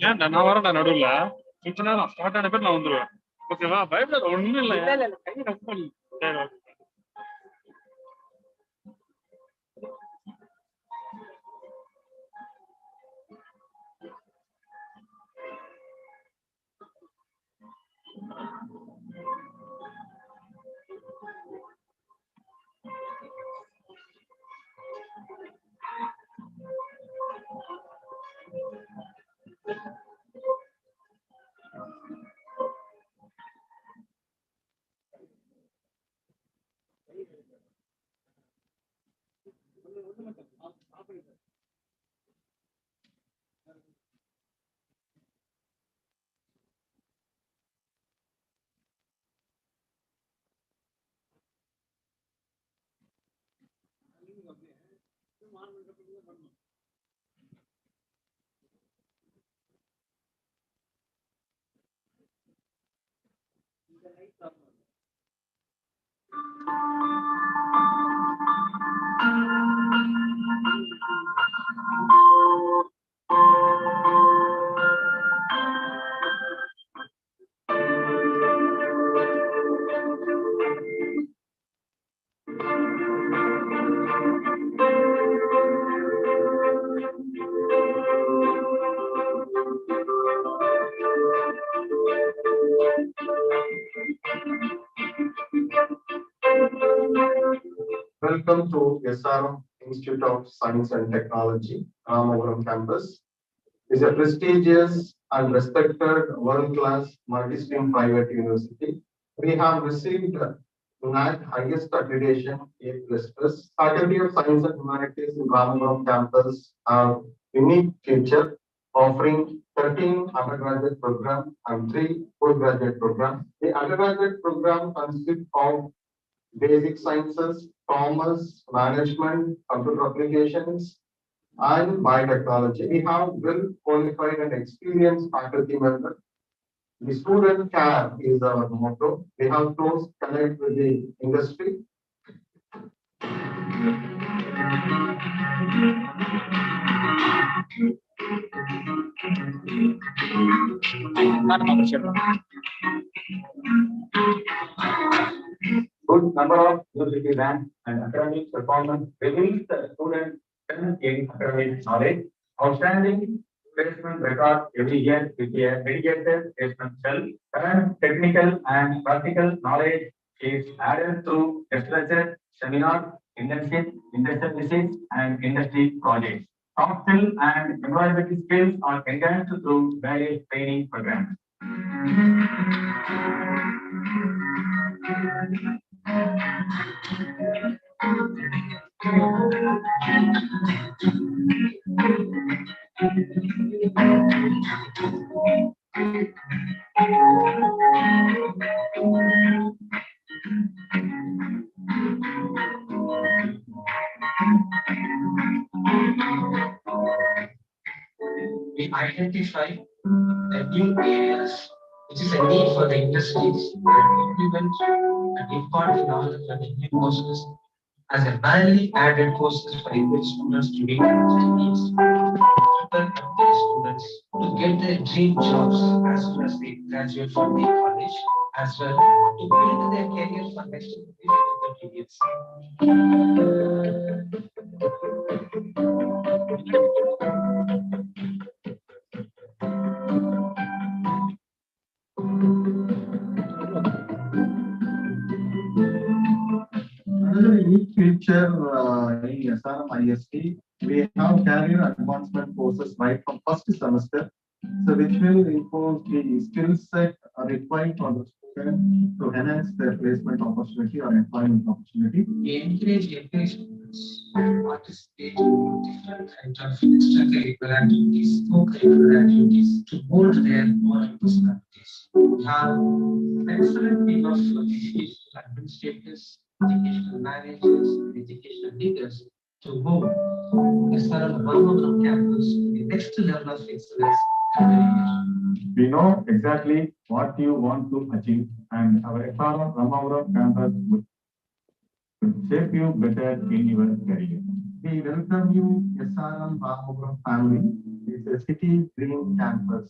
ஏன்டா நான் வரேன்டா நடுவுல கொஞ்ச நேரம் ஸ்டார்ட் ஆன பேர் நான் வந்துருவேன். ஓகேவா? பயப்படாத, ஒண்ணும் இல்ல. கை ரப் பண்ணி. சரி, okay. Welcome to Essarum Institute of Science and Technology, Ramapuram campus. It's a prestigious and respected world-class multi-stream private university. We have received NAC highest accreditation A++. Faculty of Science and Humanities in Ramapuram campus have unique future, offering 13 undergraduate programs and 3 postgraduate programs. The undergraduate program consists of basic sciences, commerce, management, computer applications, and biotechnology. We have well qualified and experienced faculty members. The student care is our motto. We have close connect with the industry. Good number of university ranks and academic performance reveals the students' strength in academic knowledge. Outstanding placement record every year with a dedicated placement cell. Current technical and practical knowledge is added through research, seminars, internship, industrial visits, and industry projects. Soft skill and employability skills are enhanced through various training programs. We identify the new areas which is a need for the industries to implement and impart the knowledge of the new courses as a value added courses for English students to meet the needs. Prepare the students to get their dream jobs as soon as they graduate from the college, as well to build their career for next 30 years. Another unique feature in SRMIST, we have career advancement courses right from first semester, so which will impose the skill set required for the student to enhance their placement opportunity or employment opportunity. We encourage every students to participate in different kinds of extracurricular activities, co-curricular activities to mold their moral personalities. We have an excellent team of educational administrators, educational managers, and educational leaders to move Essarum Ramapuram campus to the next level of excellence every year. We know exactly what you want to achieve, and our Essarum Ramapuram campus would shape you better in your career. We welcome you, SRM Ramapuram family. It's a city green campus.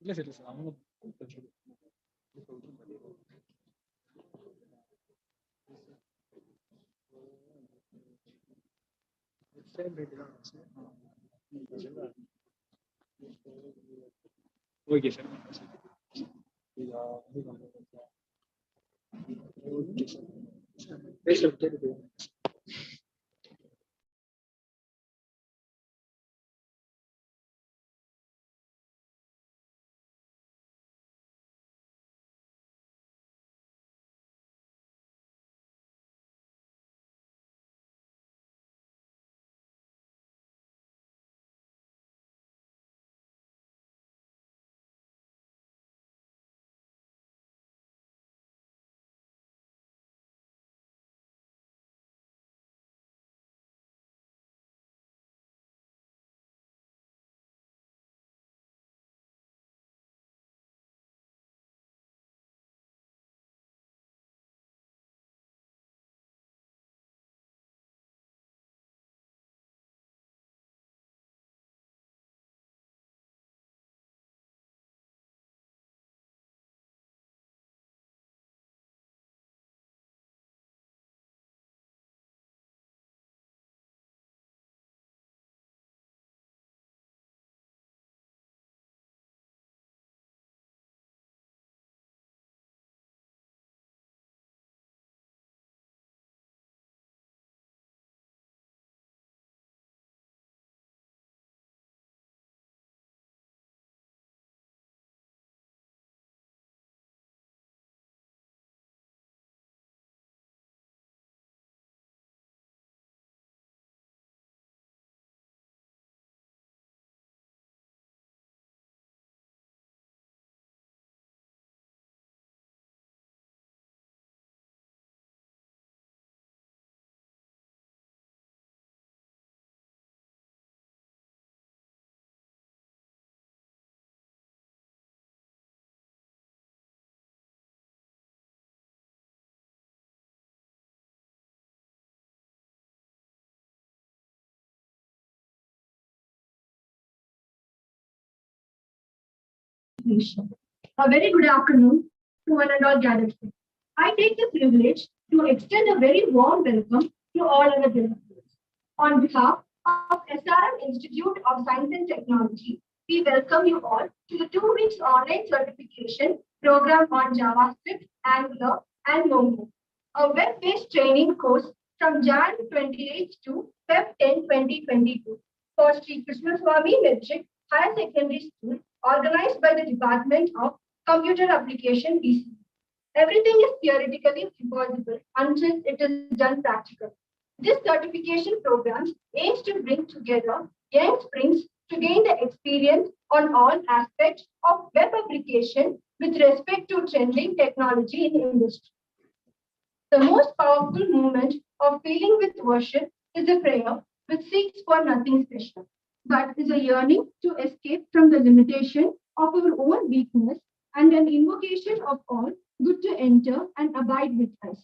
இல்ல sir, இல்ல sir, அவங்க okay sir. Okay sir. A very good afternoon to one and all gathered here. I take the privilege to extend a very warm welcome to all our delegates. On behalf of SRM Institute of Science and Technology, we welcome you all to the 2 weeks online certification program on JavaScript, Angular, and Mongodb, a web-based training course from Jan 28 to Feb 10, 2022 for Sri Krishna Swami Metric Higher Secondary School, organized by the Department of Computer Application BC. Everything is theoretically impossible until it is done practically. This certification program aims to bring together young springs to gain the experience on all aspects of web application with respect to trending technology in industry. The most powerful moment of feeling with worship is a prayer which seeks for nothing special, but is a yearning to escape from the limitation of our own weakness and an invocation of all good to enter and abide with us.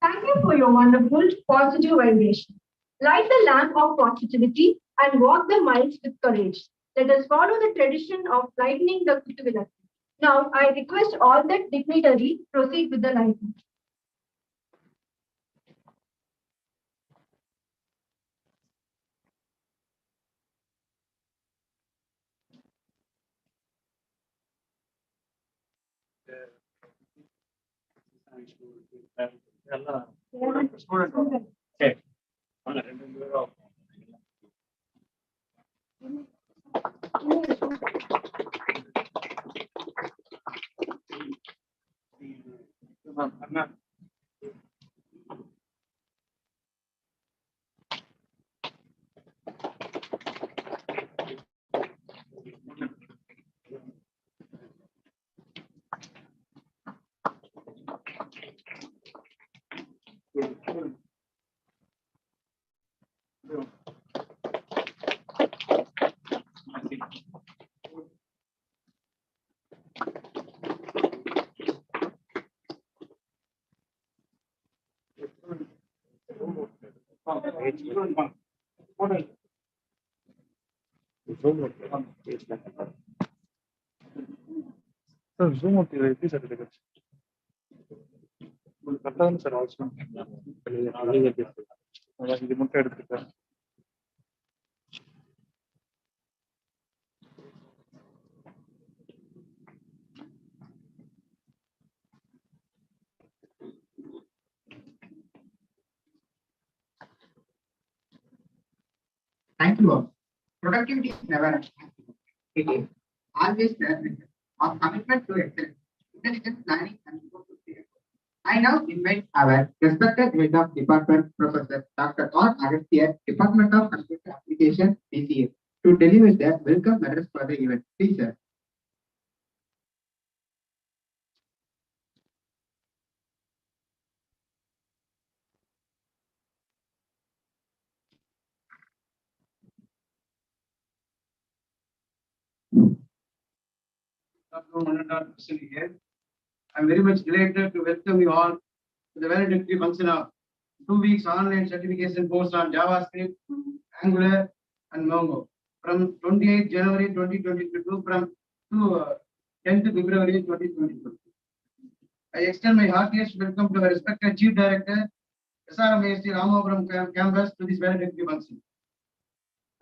Thank you for your wonderful positive validation. Light the lamp of positivity and walk the miles with courage. Let us follow the tradition of lighting the Kutuvilakku. Now, I request all the dignitaries proceed with the lighting. Zoom certificate. Sir, also. Thank you all. Productivity is never an accident. It is always the result of commitment to excellence, intelligent planning, and focus. I now invite our respected head of department, Professor Dr. R. Agastya, Department of Computer Application, DCA, to deliver the welcome address for the event. Please, sir. Here. I'm very much delighted to welcome you all to the validictory function of 2 weeks online certification course on JavaScript, Angular, and Mongo from 28 January 2022 to 10th February 2022. I extend my heartiest welcome to our respected Chief Director, SRMIST-Ramapuram campus to this validictory function.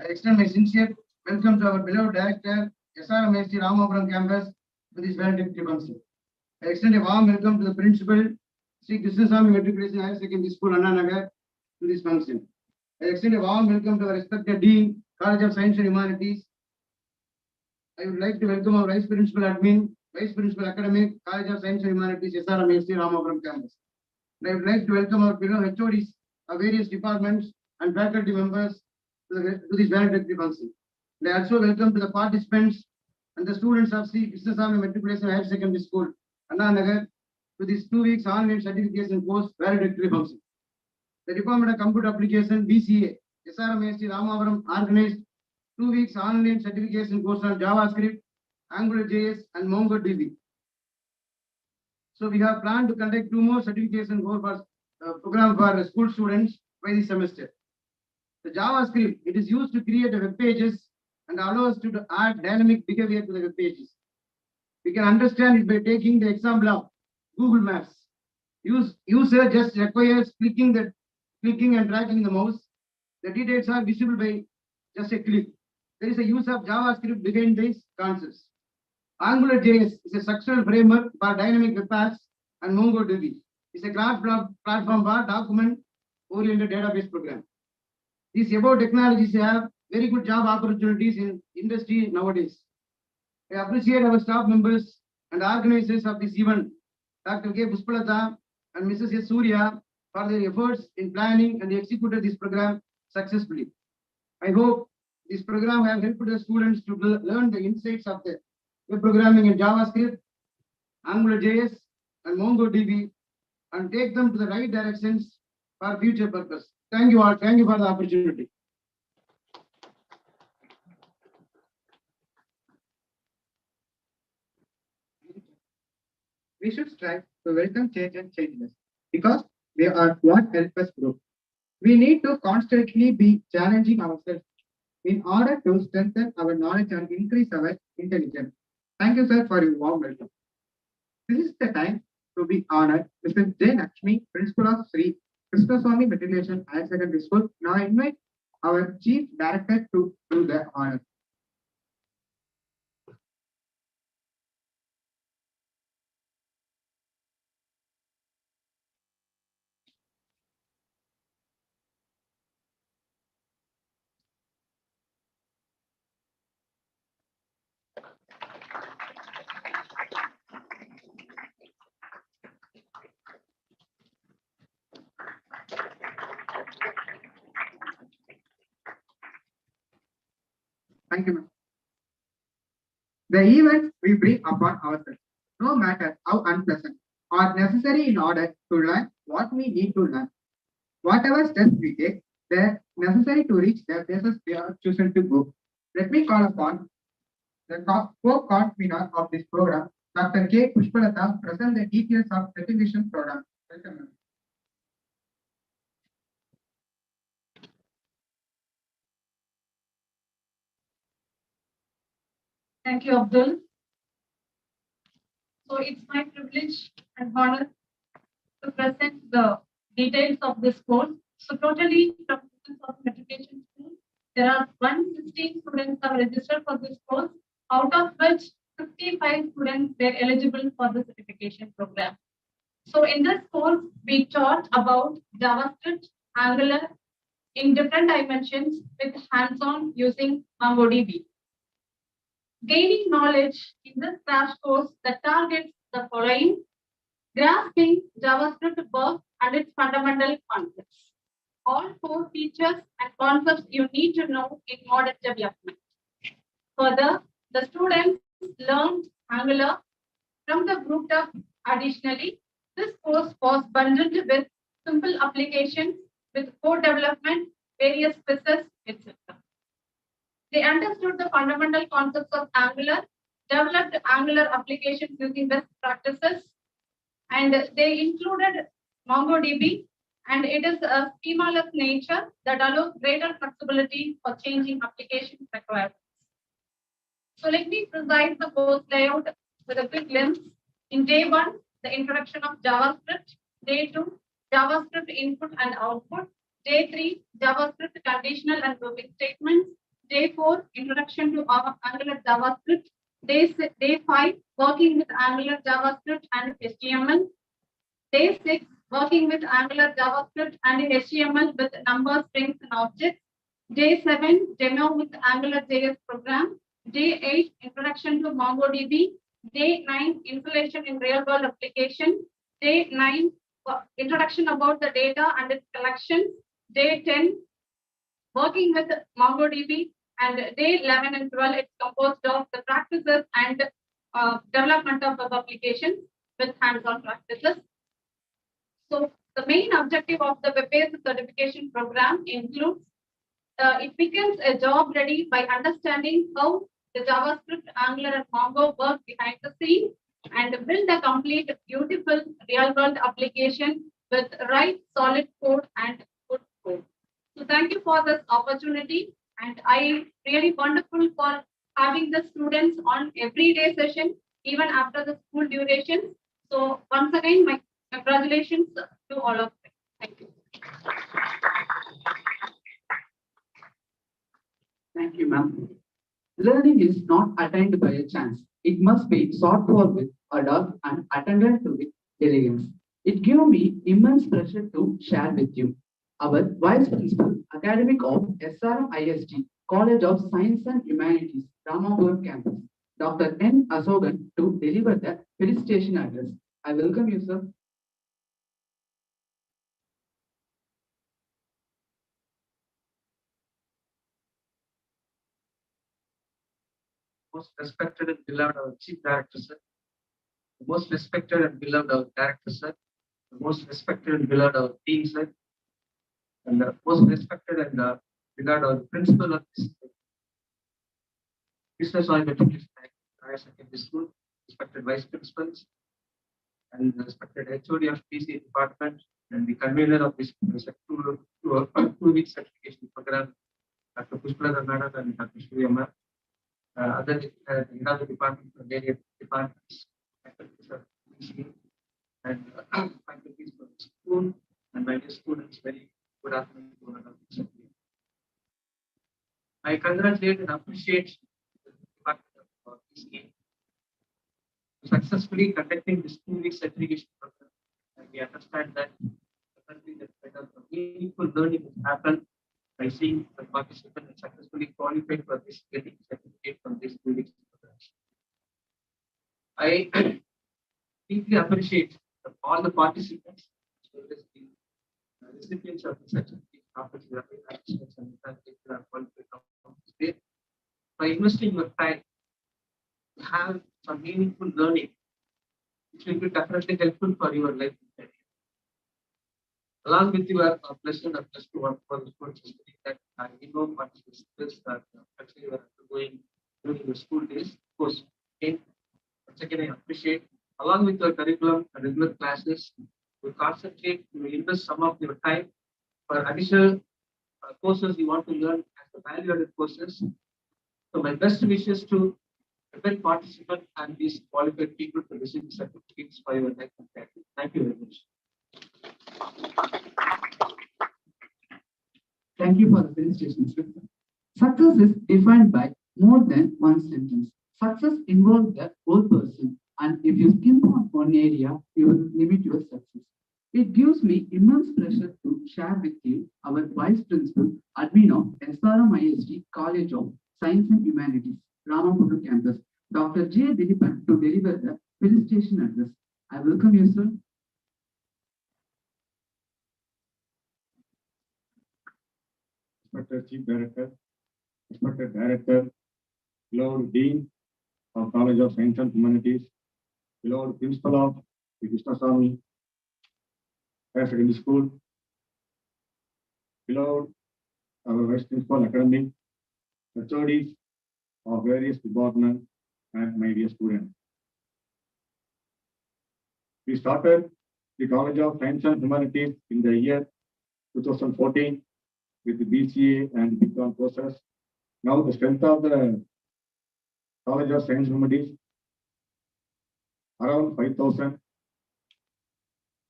I extend my sincere welcome to our beloved Director, SRMIST-Ramapuram campus to this validictory function. I extend a warm welcome to the Principal, Sri Krishnasamy Matriculation Higher Secondary School, Anna Nagar, to this function. I extend a warm welcome to our respected Dean, College of Science and Humanities. I would like to welcome our Vice Principal Admin, Vice Principal Academic, College of Science and Humanities, SRMIST-Ramapuram campus. And I would like to welcome our fellow HODs of various departments and faculty members to this valedictory function. And I also welcome to the participants and the students of C. Essarum Matriculation Higher Secondary School, Anna Nagar, to this 2 weeks online certification course valedictory function. The Department of Computer Application BCA, SRMIST-Ramapuram organized 2 weeks online certification course on JavaScript, AngularJS, and Mongodb. So we have planned to conduct 2 more certification course for program for school students by this semester. The JavaScript, it is used to create web pages and allows to add dynamic behavior to the web pages. We can understand it by taking the example of Google Maps. User just requires clicking and dragging the mouse. The details are visible by just a click. There is a use of JavaScript behind these concepts. AngularJS is a structural framework for dynamic web apps, and Mongodb is a cloud platform for document-oriented database program. These above technologies have very good job opportunities in industry nowadays. I appreciate our staff members and organizers of this event, Dr. K. Puspalata and Mrs. S. Surya, for their efforts in planning and executed this program successfully. I hope this program has helped the students to learn the insights of the web programming in JavaScript, AngularJS, and Mongodb, and take them to the right directions for future purpose. Thank you all. Thank you for the opportunity. We should strive to welcome change and changes because they are what help us grow. We need to constantly be challenging ourselves in order to strengthen our knowledge and increase our intelligence. Thank you, sir, for your warm welcome. This is the time to be honored Mr. J. Lakshmi, Principal of Sri Krishnaswamy Matriculation Higher Secondary School. Now I invite our Chief Director to do the honor. Thank you, ma'am. The events we bring upon ourselves, no matter how unpleasant, are necessary in order to learn what we need to learn. Whatever steps we take, they're necessary to reach the places we are chosen to go. Let me call upon the co-convener of this program, Dr. K. Puspalata, present the details of certification program. Welcome, ma'am. Thank you, Abdul. So it's my privilege and honor to present the details of this course. So totally from students of Matriculation School, there are 116 students have registered for this course, out of which 55 students were eligible for the certification program. So in this course, we taught about JavaScript, Angular in different dimensions with hands-on using Mongodb. Gaining knowledge in this crash course that targets the following: grasping JavaScript work and its fundamental concepts. All 4 features and concepts you need to know in modern development. Further, the students learned Angular from the group of. Additionally, this course was bundled with simple applications with code development, various quizzes, etc. They understood the fundamental concepts of Angular, developed Angular applications using best practices, and they included Mongodb, and it is a schemaless nature that allows greater flexibility for changing application requirements. So let me present the course layout with a quick glimpse. In day 1, the introduction of JavaScript. Day 2, JavaScript input and output. Day 3, JavaScript conditional and looping statements. Day 4, introduction to Angular JavaScript. Day 5, working with Angular JavaScript and HTML. Day 6, working with Angular JavaScript and HTML with numbers, strings, and objects. Day 7, demo with Angular JS program. Day 8, introduction to MongoDB. Day 9, installation in real-world application. Day 9, introduction about the data and its collection. Day 10, working with Mongodb, and day 11 and 12, it's composed of the practices and development of web applications with hands-on practices. So the main objective of the web-based certification program includes it becomes a job ready by understanding how the JavaScript, Angular, and Mongo work behind the scene and build a complete, beautiful, real-world application with right, solid code and good code. So thank you for this opportunity, and I really wonderful for having the students on everyday session, even after the school duration. So once again, my congratulations to all of them. Thank you. Thank you, ma'am. Learning is not attained by a chance. It must be sought for with ardor and attended to with diligence. It gave me immense pleasure to share with you. Our Vice Principal, Academic of SRMIST, College of Science and Humanities, Ramapuram Campus, Dr. N. Asogan, to deliver the felicitation address. I welcome you, sir. Most respected and beloved our Chief Director, sir. The most respected and beloved our Director, sir. The most respected and beloved our team, sir. And the most respected and beloved our Principal of this Business Oil Metrics Higher Secondary School, respected Vice Principals, and the respected HOD of PC Department, and the convener of this 2-week certification program, Dr. Pushpalata Madam and Dr. Shriya Ma'am. Other in other departments, various departments, faculties of PCA, and faculties from the school, and my dear students, very good afternoon to all of you. I congratulate and appreciate the department of PCA for successfully conducting this 2-week certification program. And we understand that meaningful learning will happen by seeing the participants successfully qualified for this getting certificate from this 2-week program. I deeply appreciate all the participants, as well as the recipients of the certificate, by investing your time to have some meaningful learning, which will be definitely helpful for your life. Along with your pleasure of plus to work for the sports history that I know participants that actually are going during the school days. Of course, again, once again, I appreciate, along with your curriculum and regular classes, you concentrate, you invest some of your time for additional courses you want to learn as the value-added courses. So my best wishes to every participant and these qualified people to receive certificates for your life. Thank you very much. Thank you for the felicitation, sir. Success is defined by more than one sentence. Success involves the whole person, and if you skimp on one area, you will limit your success. It gives me immense pleasure to share with you our Vice Principal, Admin of SRMIST College of Science and Humanities, Ramapuram Campus, Dr. J. Dilipan, to deliver the felicitation address. I welcome you, sir. Respected Chief Director, respected Director, beloved Dean of College of Science and Humanities, beloved Principal of the Krishnaswamy Higher Secondary School, beloved our Vice Principal Academic, HODs of various departments, and my dear students. We started the College of Science and Humanities in the year 2014 with the BCA and BCom courses. Now the strength of the College of Science and Humanities around 5,000.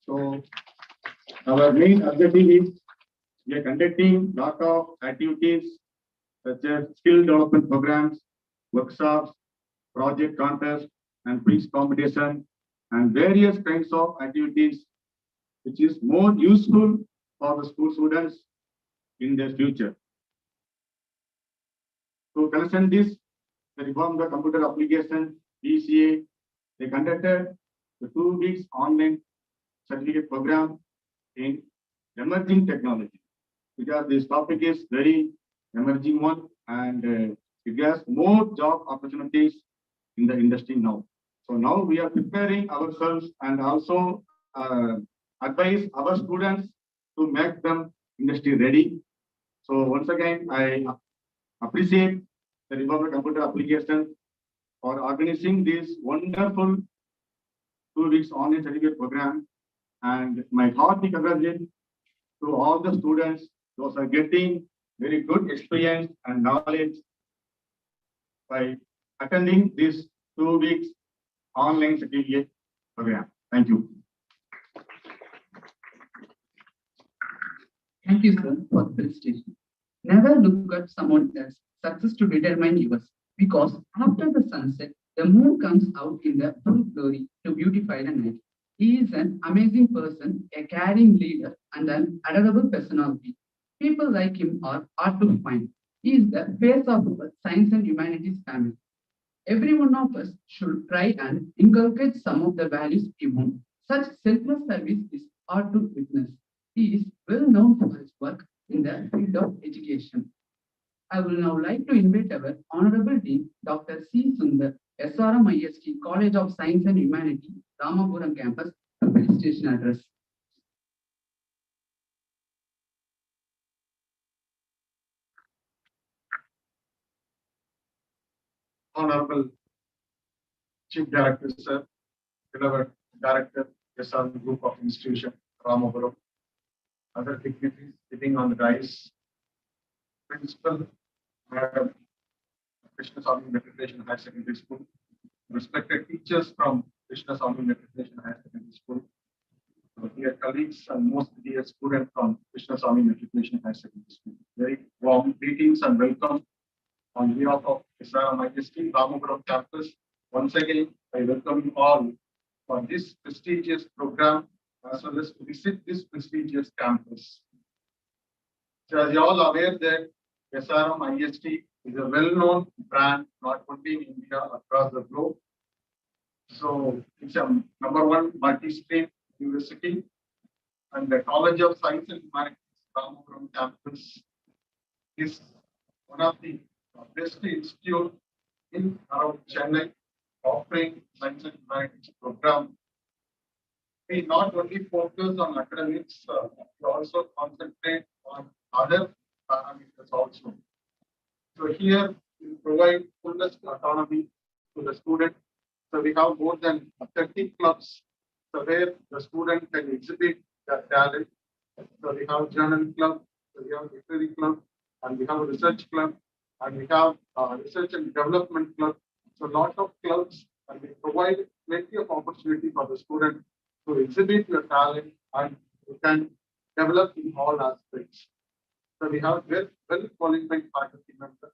So our main objective is we are conducting lot of activities such as skill development programs, workshops, project contests, and quiz competition, and various kinds of activities which is more useful for the school students in their future. To concern this, they reformed the computer application BCA. They conducted the 2 weeks online certificate program in emerging technology, because this topic is very emerging one, and it has more job opportunities in the industry now. So now we are preparing ourselves and also advise our students to make them industry ready. So once again, I appreciate the Republic Computer Application for organizing this wonderful 2 weeks online certificate program. And my hearty congratulations to all the students. Those are getting very good experience and knowledge by attending this 2 weeks online certificate program. Thank you. Thank you, sir, for the presentation. Never look at someone else's success to determine yours, because after the sunset, the moon comes out in the full glory to beautify the night. He is an amazing person, a caring leader, and an adorable personality. People like him are hard to find. He is the face of our science and humanities family. Every one of us should try and inculcate some of the values he wants. Such selfless service is hard to witness. He is well known for his work in the field of education. I will now like to invite our Honorable Dean, Dr. C. Sundar, SRMIST College of Science and Humanity, Ramapuram campus, to felicitation address. Honorable Chief Director, sir, beloved Director, Essarum Group of Institution, Ramapuram, other dignitaries sitting on the dais, Principal, Madam Krishna Swami Matriculation Higher Secondary School, respected teachers from Krishna Swami Matriculation Higher Secondary School, dear colleagues and most dear students from Krishna Swami Matriculation Higher Secondary School. Very warm greetings and welcome on behalf of SRMIST Ramapuram campus. Once again, I welcome you all for this prestigious program as well as to visit this prestigious campus. So as you all aware that SRMIST is a well-known brand not only in India, across the globe. So it's a #1 multi-stream university, and the College of Science and Humanities Ramapuram campus is one of the best institute in around Chennai, offering science and humanities program. We not only focus on academics, we also concentrate on other parameters also. So here we provide fullest autonomy to the student. So we have more than 30 clubs, so where the student can exhibit their talent. So we have journal club, so we have literary club, and we have a research club, and we have research and development club. So lot of clubs, and we provide plenty of opportunity for the student to exhibit your talent, and you can develop in all aspects. So we have well qualified faculty members,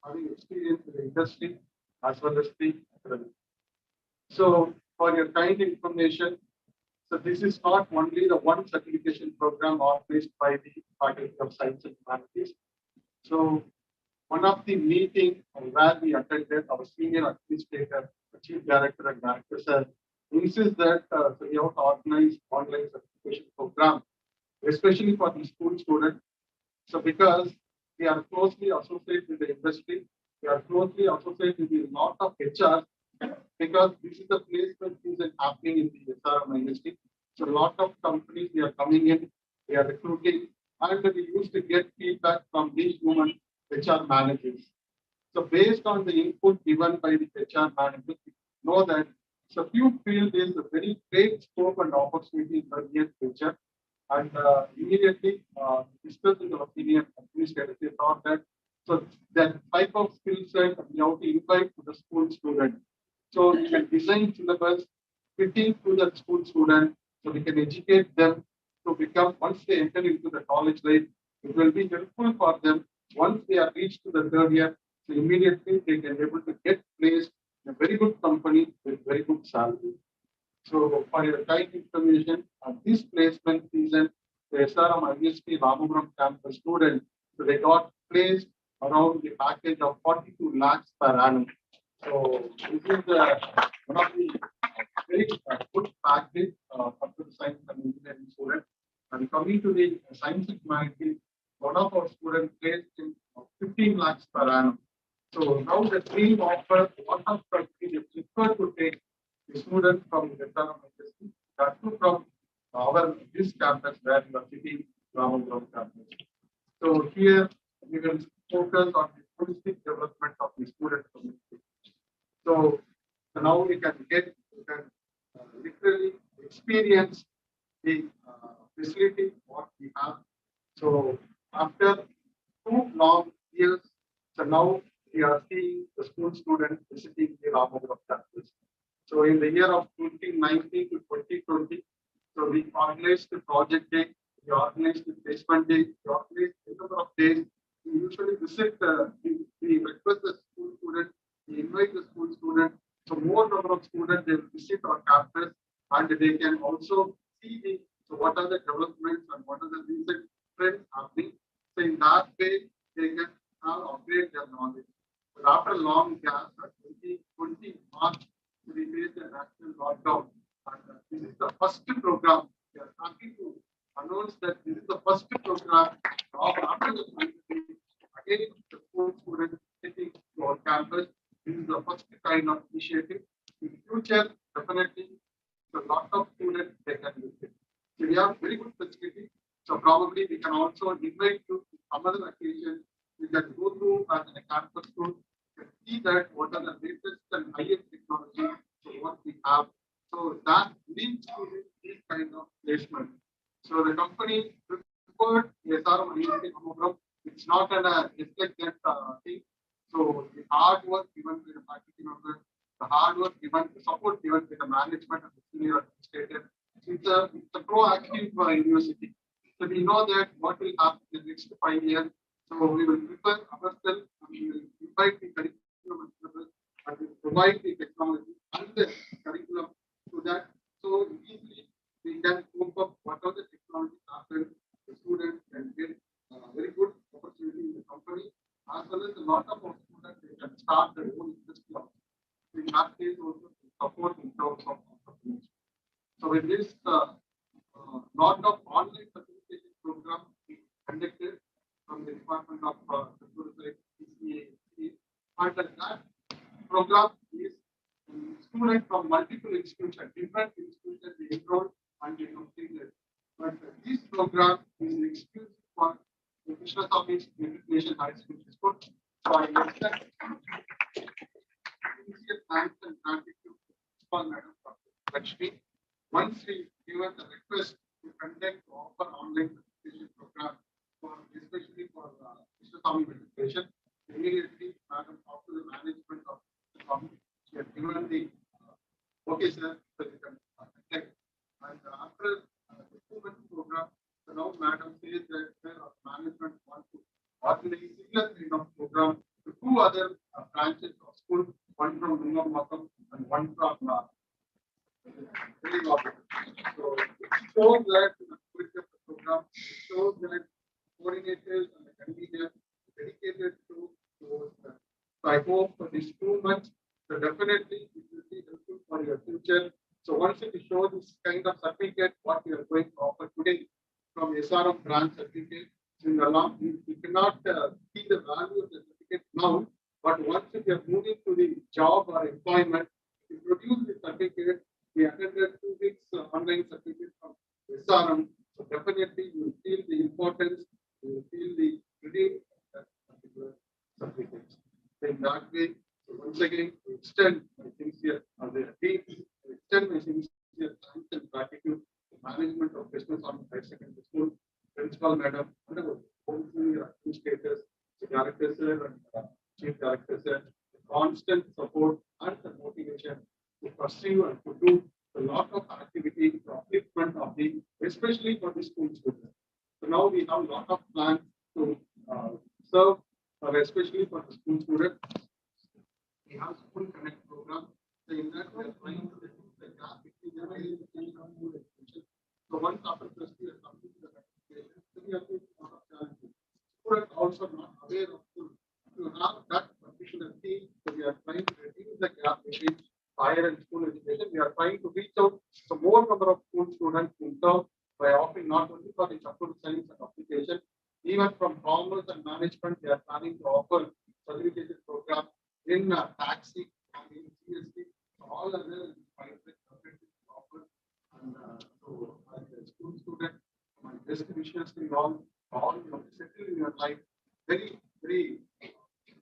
having experience in the industry as well as the academic. So for your kind information, so this is not only the one certification program organized by the Faculty of Science and Humanities. So one of the meetings where we attended, our senior administrator, the chief director and director said, insist that so we have to organize online certification program, especially for the school students. So because we are closely associated with the industry, we are closely associated with a lot of HR, because this is the placement season happening in the SRM industry. So a lot of companies, they are coming in, they are recruiting, and we used to get feedback from these human HR managers. So based on the input given by the HR managers, we know that so few feel there is a very great scope and opportunity in the near future. And immediately discussed with our senior administrators, they thought that so that type of skill set we have to invite to the school student. So we can design syllabus fitting to the school student, so we can educate them to become, once they enter into the college life, it will be helpful for them. Once they are reached to the 3rd year, so immediately they can be able to get placed in a very good company with very good salary. So for your kind information, this placement season, the SRMIST Ramapuram campus students, so they got placed around the package of 42 lakhs per annum. So this is one of the very good package for the science and engineering students. And coming to the science and humanities, one of our students placed in 15 lakhs per annum. So now the stream offers one of the is prefer to take the students from the Essarum industry, that too from this campus where you are sitting, Ramapuram campus. So here we will focus on the holistic development of the student community. So now we can literally experience the facility what we have. So after 2 long years, so now we are seeing the school students visiting the Ramapuram campus. So in the year of 2019 to 2020, so we organized the project day, we organized the placement day, we organized a number of days. We usually visit, we request the school students, we invite the school students. So more number of students, they will visit our campus and they can also see so what are the developments and what are the recent trends happening. So in that way, they can upgrade their knowledge. But after a long gap, 2020 March, we faced a national lockdown. And this is the first program. We are happy to announce that this is the first program after the pandemic. Again, the school students sitting to our campus. This is the first kind of initiative. In future, definitely, a lot of students they can visit. So we have very good facility. So probably we can also invite you to some other occasion. We can go through as a campus tour and see that what are the latest and highest technology. So what we have. So that leads to this kind of placement. So the company preferred Essarum. It's not an expected thing. So the hard work given to the faculty members, the hard work given, the support given to the management and the senior administrator, it's a proactive university. So we know that what will happen in the next 5 years. So we will prepare ourselves and we will invite the curriculum and we provide the technology and the curriculum to that. So easily we can cope up whatever the technology happens, the students can get very good opportunity in the company, as well as a lot of our students they can start their own industry. In that case, also support in terms of opportunity. So with this, lot of online certification program conducted from the Department of PCA, and that program is students from multiple institutions, different institutions they enrolled and they completed. But this program is exclusive for the SRMIST Matriculation High School. So I extend sincere thanks and gratitude to Madam Lakshmi. Once we given the request to conduct offer online certification program especially for Swami meditation, immediately Madam talked to the management of the Swami. She had given the okay sir, so you can contact. And after the 2-month program, so now Madam says that our management wants to organize similar kind of program to 2 other branches of school, one from Mongodb and one from so it shows that the program shows that coordinators and the conveners dedicated to towards that. So I hope for these 2 months, so definitely it will be helpful for your future. So once you show this kind of certificate, what we are going to offer today from Essarum branch certificate, in the long, you cannot see the value of the certificate now, but once you are moving to the job or employment, you produce the certificate. We attended 2 weeks online certificate from Essarum. So definitely you will feel the importance, you will feel the relief of that particular certificate. So in that way, so once again, to extend my sincere, extend my sincere thanks and gratitude to management of Business on Higher Secondary School, Principal Madam, and our home senior administrators, the Director Sir and Chief Director Sir, the constant support and the motivation to pursue and to do a lot of activity for upliftment of the, especially for the school students. So now we have a lot of plans to serve, especially for the school students. We have School Connect program. So in that we are trying to reduce the gap between the education and school education. So once after +2 years completed the education, so we have to a lot of challenges. Students also not aware of school. To have that particular theme, so we are trying to reduce the gap between higher and school education. We are trying to reach out to more number of school students in terms by offering not only for the computer science and application, even from commerce and management, they are planning to offer certification program in taxi and in CST. All other offer. And so, as a school student, my best wishes to you all settle in your life very, very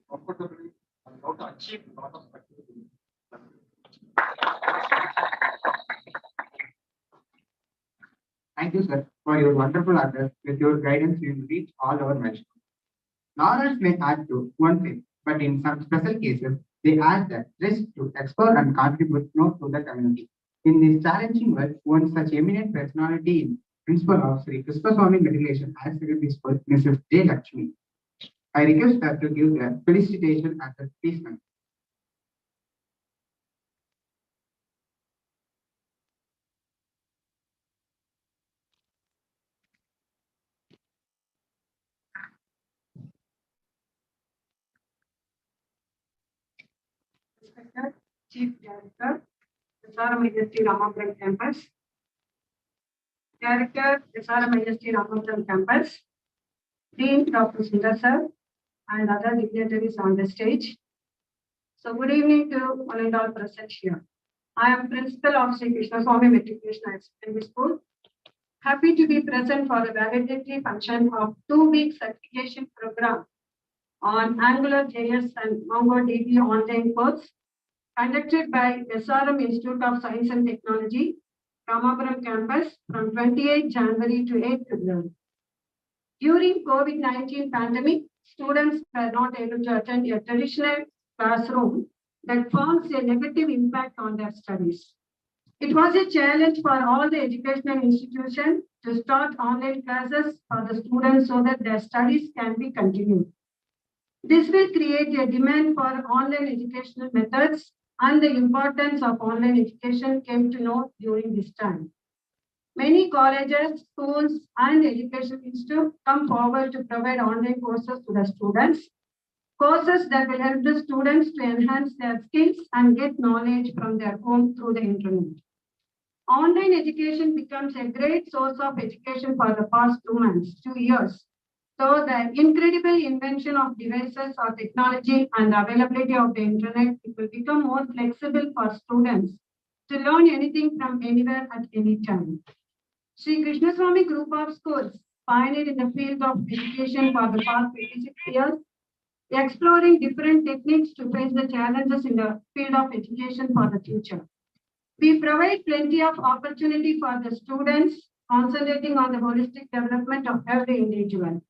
comfortably and how to achieve a lot of success. Thank you, sir, for your wonderful address. With your guidance, we will reach all our milestones. Laurels may add to one thing, but in some special cases, they add the risk to explore and contribute more to the community. In this challenging world, one such eminent personality in Principal of Sri Krishnaswamy Matriculation Higher Secondary School, Mrs. J. Lakshmi. I request her to give the felicitation at the placement. Chief Director, SRMIST-Ramapuram Campus. Director, SRMIST-Ramapuram Campus. Dean Dr. Sundar Sir, and other dignitaries on the stage. So good evening to one and all present here. I am Principal of Sri Krishnaswamy Matriculation Higher Secondary School. Happy to be present for the validictory function of 2-week certification program on Angular JS and Mongodb online course conducted by Essarum Institute of Science and Technology, Ramapuram campus from 28 January to 8 February. During COVID-19 pandemic, students were not able to attend a traditional classroom that forms a negative impact on their studies. It was a challenge for all the educational institutions to start online classes for the students so that their studies can be continued. This will create a demand for online educational methods, and the importance of online education came to know during this time. Many colleges, schools, and education institutes come forward to provide online courses to the students, courses that will help the students to enhance their skills and get knowledge from their home through the internet. Online education becomes a great source of education for the past 2 years. So the incredible invention of devices or technology and the availability of the internet, it will become more flexible for students to learn anything from anywhere at any time. Sri Krishnaswamy Group of Schools, pioneered in the field of education for the past 56 years, exploring different techniques to face the challenges in the field of education for the future. We provide plenty of opportunity for the students, concentrating on the holistic development of every individual.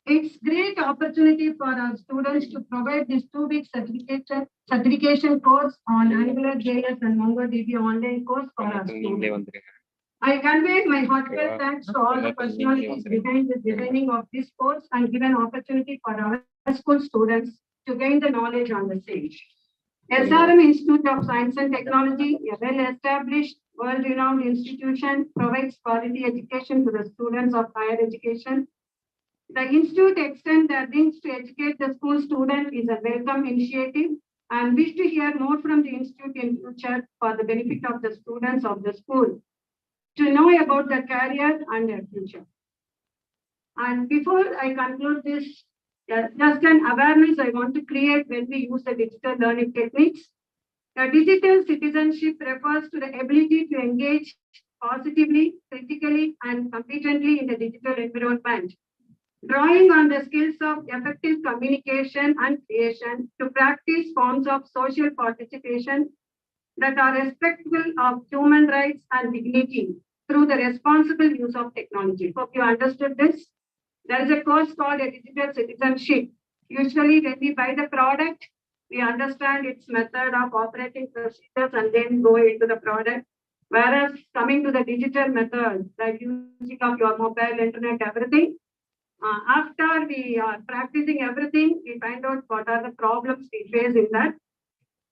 It's great opportunity for our students to provide this 2-week certification course on Angular JS and Mongodb online course for our students. I convey my heartfelt thanks to all the personalities behind the designing of this course and given opportunity for our school students to gain the knowledge on the same. SRM Institute of Science and Technology, a well-established, world-renowned institution, provides quality education to the students of higher education. The institute extends their wings to educate the school student is a welcome initiative, and wish to hear more from the institute in future for the benefit of the students of the school to know about their career and their future. And before I conclude this, just an awareness I want to create when we use the digital learning techniques. The digital citizenship refers to the ability to engage positively, critically, and competently in the digital environment, drawing on the skills of effective communication and creation to practice forms of social participation that are respectful of human rights and dignity through the responsible use of technology. Hope you understood this. There is a course called a digital citizenship. Usually when we buy the product, we understand its method of operating procedures and then go into the product. Whereas coming to the digital method, like using of your mobile, internet, everything, after we are practicing everything, we find out what are the problems we face in that.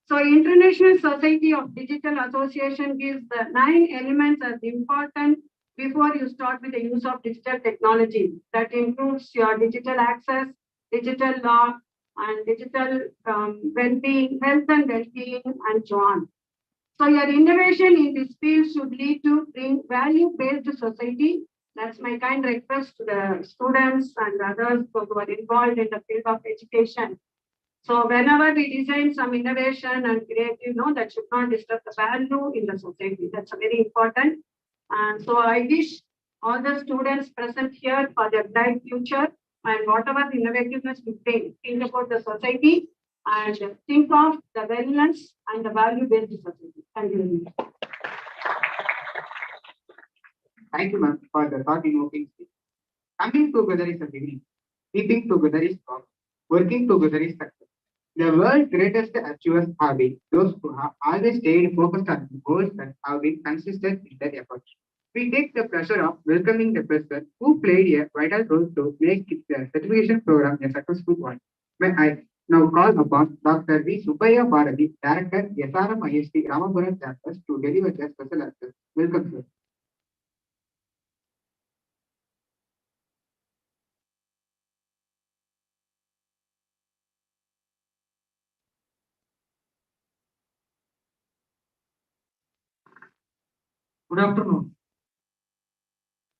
So International Society of Digital Association gives the 9 elements as important before you start with the use of digital technology. That includes your digital access, digital law, and digital well-being, health and well-being, and so on. So your innovation in this field should lead to bring value-based society That's my kind request to the students and others who are involved in the field of education. So whenever we design some innovation and creative, that should not disturb the value in the society. That's very important. And so I wish all the students present here for their bright future and whatever innovativeness we bring, think about the society and think of the wellness and the value-based society. Thank you very much. Thank you, ma'am, for the thought-provoking speech. Coming together is a beginning. Keeping together is power. Working together is success. The world's greatest achievers have been those who have always stayed focused on goals and have been consistent in their efforts. We take the pleasure of welcoming the person who played a vital role to make the certification program a successful one. May I now call upon Dr. V. Subbiah Bharati, Director, SRMIST-Ramapuram Campus, to deliver the special address. Welcome, sir. Good afternoon.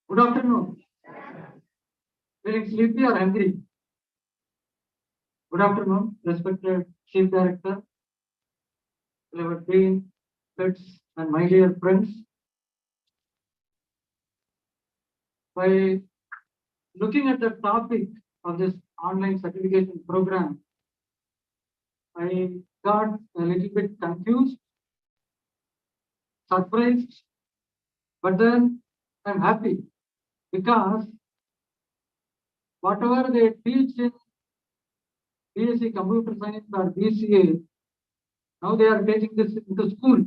Good afternoon. Feeling sleepy or hungry? Good afternoon, respected Chief Director, beloved Dean, pets, and my dear friends. By looking at the topic of this online certification program, I got a little bit confused, surprised, but then I'm happy because whatever they teach in BSc Computer Science or BCA, now they are taking this into school.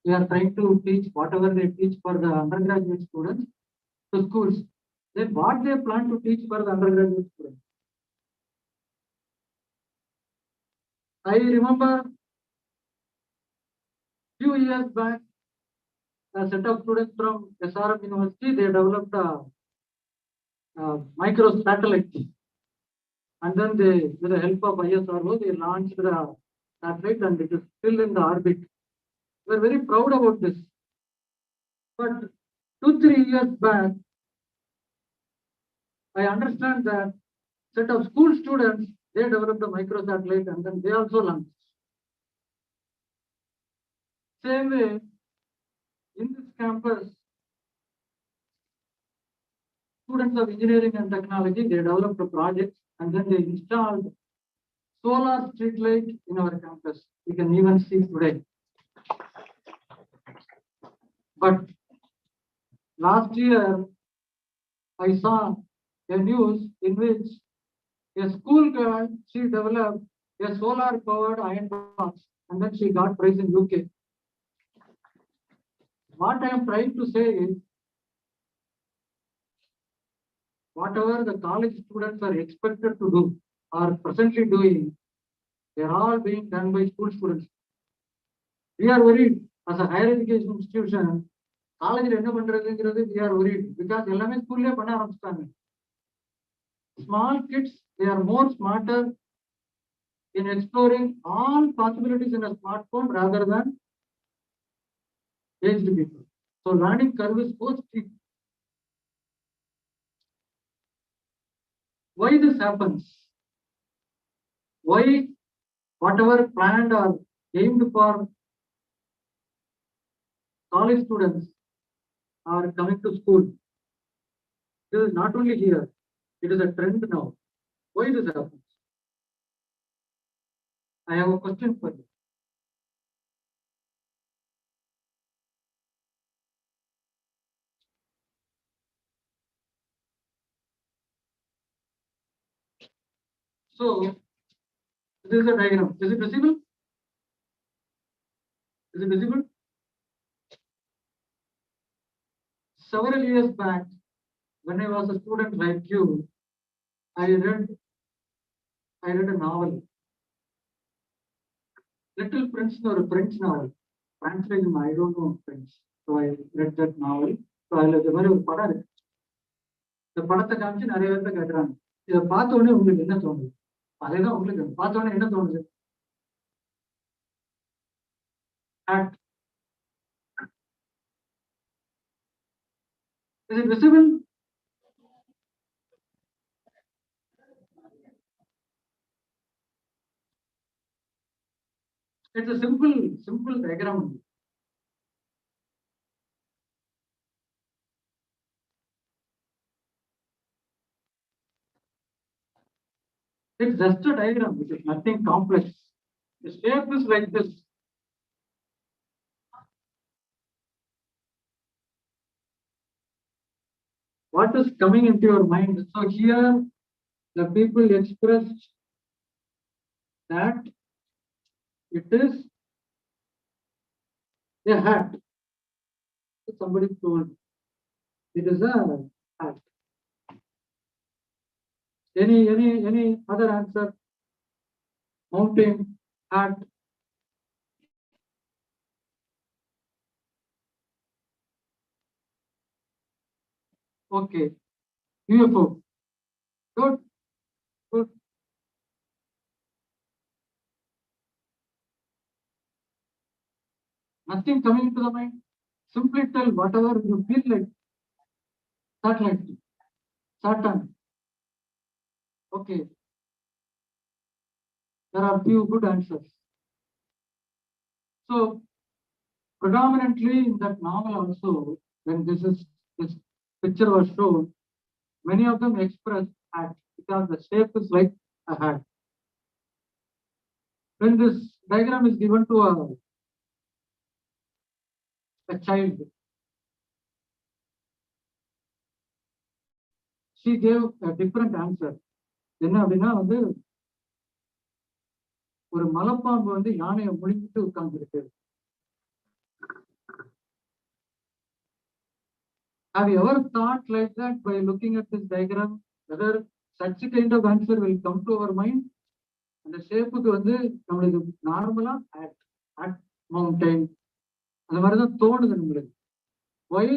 They are trying to teach whatever they teach for the undergraduate students to schools. Then what they plan to teach for the undergraduate students? I remember few years back, a set of students from Essarum University, they developed a micro satellite. And then they, with the help of ISRO, they launched the satellite and it is still in the orbit. We are very proud about this. But 2-3 years back, I understand that set of school students, they developed a micro satellite and then they also launched. Same way, in this campus, students of engineering and technology, they developed a project and then they installed solar street light in our campus. We can even see today. But last year, I saw a news in which a school girl, she developed a solar powered iron box and then she got prize in UK. What I am trying to say is, whatever the college students are expected to do or presently doing, they are all being done by school students. We are worried as a higher education institution, college we are worried because எல்லாமே ஸ்கூல்லே பண்ண ஆரம்பிச்சிட்டாங்க. Small kids, they are more smarter in exploring all possibilities in a smartphone rather than aged people. So learning curve is so steep. Why this happens? Why whatever planned or aimed for college students are coming to school? This is not only here, it is a trend now. Why this happens? I have a question for you. So, this is a diagram. Is it visible? Is it visible? Several years back, when I was a student like you, I read a novel. Little Prince or a French novel. Translation, I don't know French. So I read that novel. So I read the very padar. The padata காமிச்சு நிறைய பேர்த்த கேட்கறாங்க. இதை பார்த்த உடனே உங்களுக்கு என்ன தோணுது? அதேதான் உங்களுக்கு பார்த்த உடனே என்ன தோணுது? Act. Is it visible? It's a simple diagram. It's just a diagram, it is nothing complex. The shape is like this. What is coming into your mind? So here, the people expressed that it is a hat. Somebody told it is a hat. Any other answer? Mountain, hat. Okay. UFO. Good. Good. Nothing coming to the mind. Simply tell whatever you feel like. Satellite. Saturn. Okay. There are few good answers. So predominantly in that novel also, when this picture was shown, many of them expressed hat because the shape is like a hat. When this diagram is given to a child, she gave a different answer. என்ன அப்படின்னா வந்து ஒரு மலைப்பாம்பு வந்து யானையை முழுங்கிட்டு உட்கார்ந்துருக்கு. Have you ever thought like that by looking at this diagram, whether such a kind of answer will come to our mind? அந்த ஷேப்புக்கு வந்து நம்மளுக்கு நார்மலா at mountain அந்த மாதிரிதான் தோணுது நம்மளுக்கு. Why?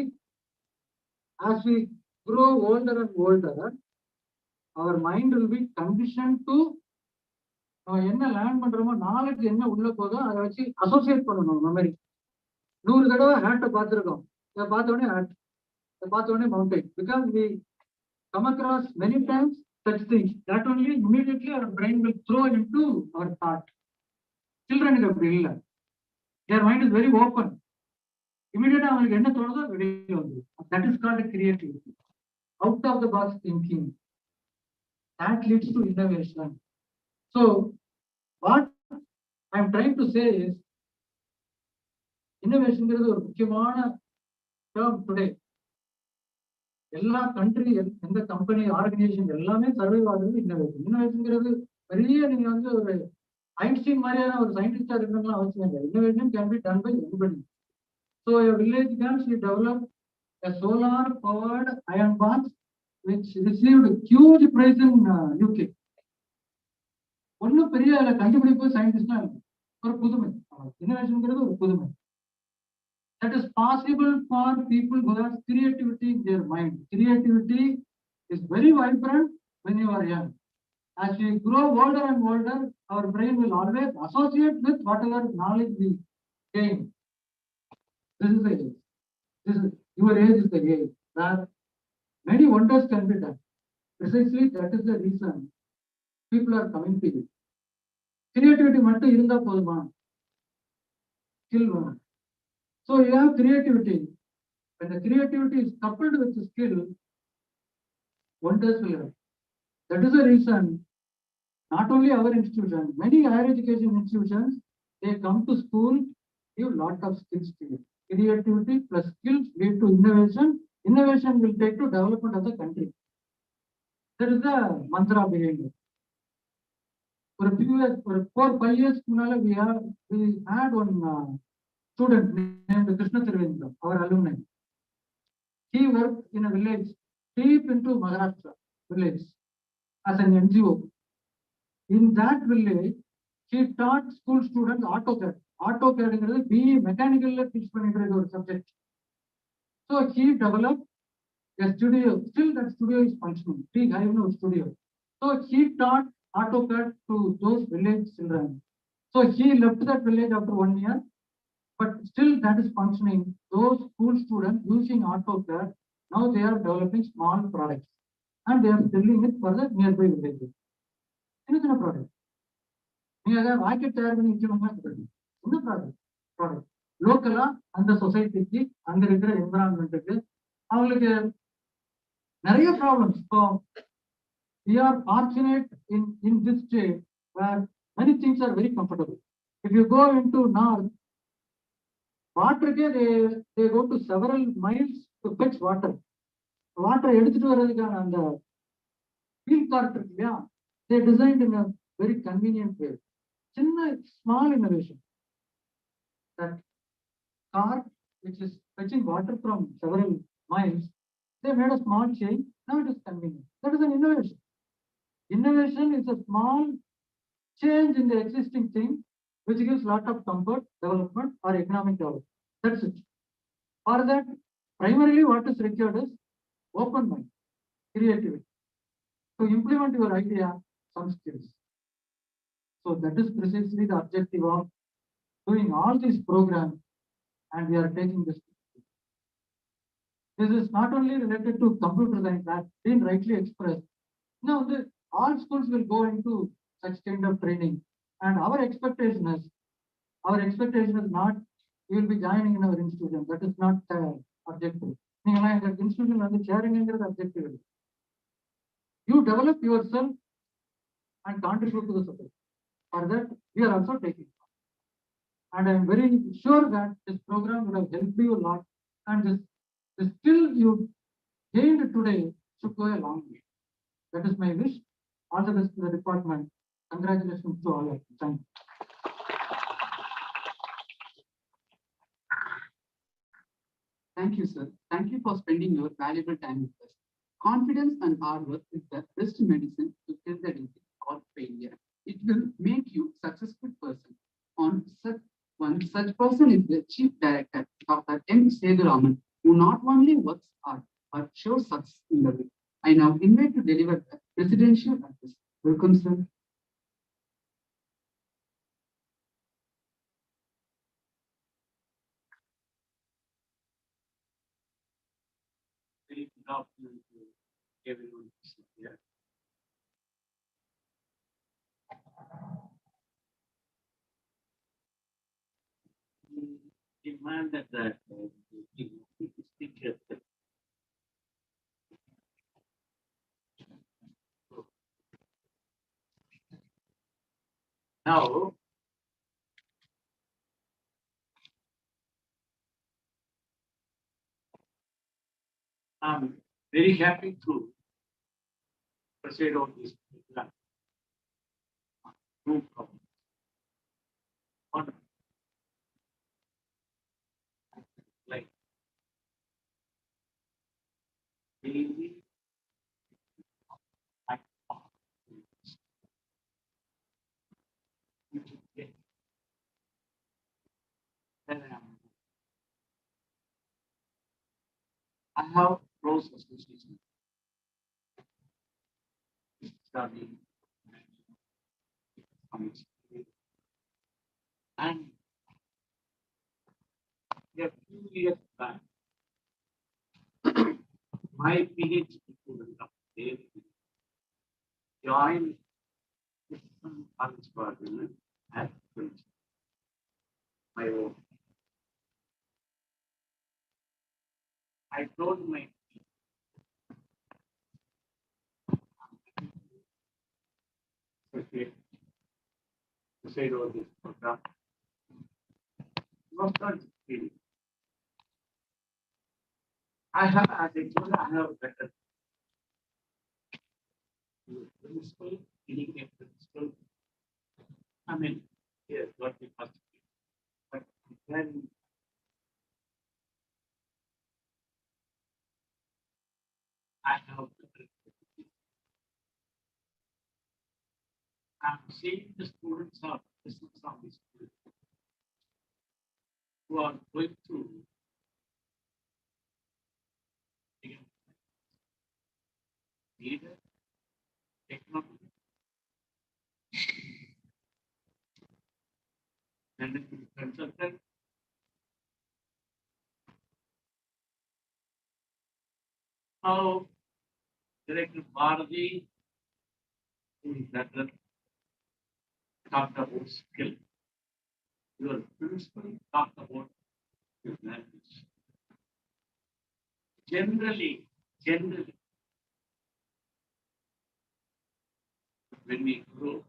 As we grow older and older, our mind will be conditioned to என்ன லேர்ன் பண்றோமோ நாலேஜ் என்ன உள்ள போதோ அதை வச்சு அசோசியேட் பண்ணணும். மெமரி 100 தடவை ஹேட்டை பார்த்துருக்கோம், இதை பார்த்த உடனே ஹேட், இதை பார்த்த உடனே mountain. Because we come across many times such things that only immediately our brain will throw into our thought. Children அப்படி இல்லை. Their mind is very open. Immediately அவங்களுக்கு என்ன தோணுதோ வெளியே வந்து. That is called creativity. Out of the box thinking. That leads to innovation. So what I am trying to say is innovation is ஒரு முக்கியமான term today. எல்லா country, எந்த company, organisation எல்லாமே சர்வைவ் ஆகுறது இன்னோவேஷன். இன்னோவேஷன்ங்கிறது பெரிய நீங்க வந்து ஒரு ஐன்ஸ்டீன் மாதிரியான ஒரு சயின்டிஸ்டா இருக்கணும்லாம் அவசியம் இல்லை. Innovation can be done by anybody. So a village girls we developed a solar powered iron bath which received huge praise in UK. ஒன்னும் பெரிய கண்டுபிடிப்பு சயின்டிஸ்ட்லாம் இருக்கு, ஒரு புதுமை. இன்னோவேஷன்ங்கிறது ஒரு புதுமை. That is possible for people who have creativity in their mind. Creativity is very vibrant when you are young. As we grow older and older, our brain will always associate with whatever knowledge we gain. This is the age. Your age is the age where many wonders can be done. Precisely that is the reason people are coming to you. Creativity மட்டும் இருந்தா போதுமா? Skill வேணும். So you have creativity. When the creativity is coupled with the skill, wonders will happen. That is the reason not only our institution, many higher education institutions, they come to school, give lot of skills to you. Creativity plus skills lead to innovation. Innovation will take to development of the country. That is the mantra behind it. For a few years, for 4-5 years, we had one student named Krishna Tirvendra, our alumni. He worked in a village deep into Maharashtra village as an NGO. In that village, he taught school students AutoCAD. AutoCAD is BE mechanical teach or subject. So he developed a studio. Still that studio is functioning. Big I know studio. So he taught AutoCAD to those village children. So he left that village after 1 year, but still that is functioning. Those school students using AutoCAD, Now they are developing small products and they are selling it for the nearby villages. சின்ன product நீங்க ஏதாவது rocket தயார் பண்ணி வச்சுக்கோங்க, இந்த product லோக்கலா அந்த சொசைட்டிக்கு அங்க இருக்கிற என்விரான்மெண்ட்டுக்கு அவங்களுக்கு நிறைய ப்ராப்ளம்ஸ். இப்போ we are fortunate in this state where many things are very comfortable. If you go into north, water they go to several miles to fetch water. Water எடுத்துட்டு வர்றதுக்கான அந்த ஃபீல் கார்ட் இருக்கு இல்லையா, they designed in a very convenient way. சின்ன small innovation. That car which is fetching water from several miles, they made a small change. Now it is convenient. That is an innovation. Innovation is a small change in the existing thing which gives lot of comfort, development or economic development. That's it. For that, primarily what is required is open mind, creativity. To implement your idea, some skills. So that is precisely the objective of doing all these programs, and we are taking this. This is not only related to computer science, as been rightly expressed. Now, all schools will go into such kind of training, and our expectation is not you will be joining in our institution. That is not objective. Institution and sharing objective. You develop yourself and contribute to the society. For that, we are also taking. And I am very sure that this program would have helped you a lot. And the skill you gained today should go a long way. That is my wish. All the best to the department. Congratulations to all of you. Thank you. Thank you, sir. Thank you for spending your valuable time with us. Confidence and hard work is the best medicine to kill the disease or failure. It will make you a successful person. One such person is the Chief Director, Dr. M. Sethuraman, who not only works hard but shows success in the way. I now invite to deliver the presidential address. Welcome, sir. Good afternoon to everyone here. We demanded that speakers now I'm very happy to proceed on this program. Group of like daily I have close association studying and a few years back my PhD student of joined Parliament at my own. I told my associate to say all this program. Was not feeling. I have, as I told, I have better principle, dealing a principle. I mean, here's what we must do. But then I have better. I'm seeing the students of business of this school who are going through leader, technology, management consultant, Now, Director Bharati is better talked about skill. Your principal talked about your language. Generally, when we grow,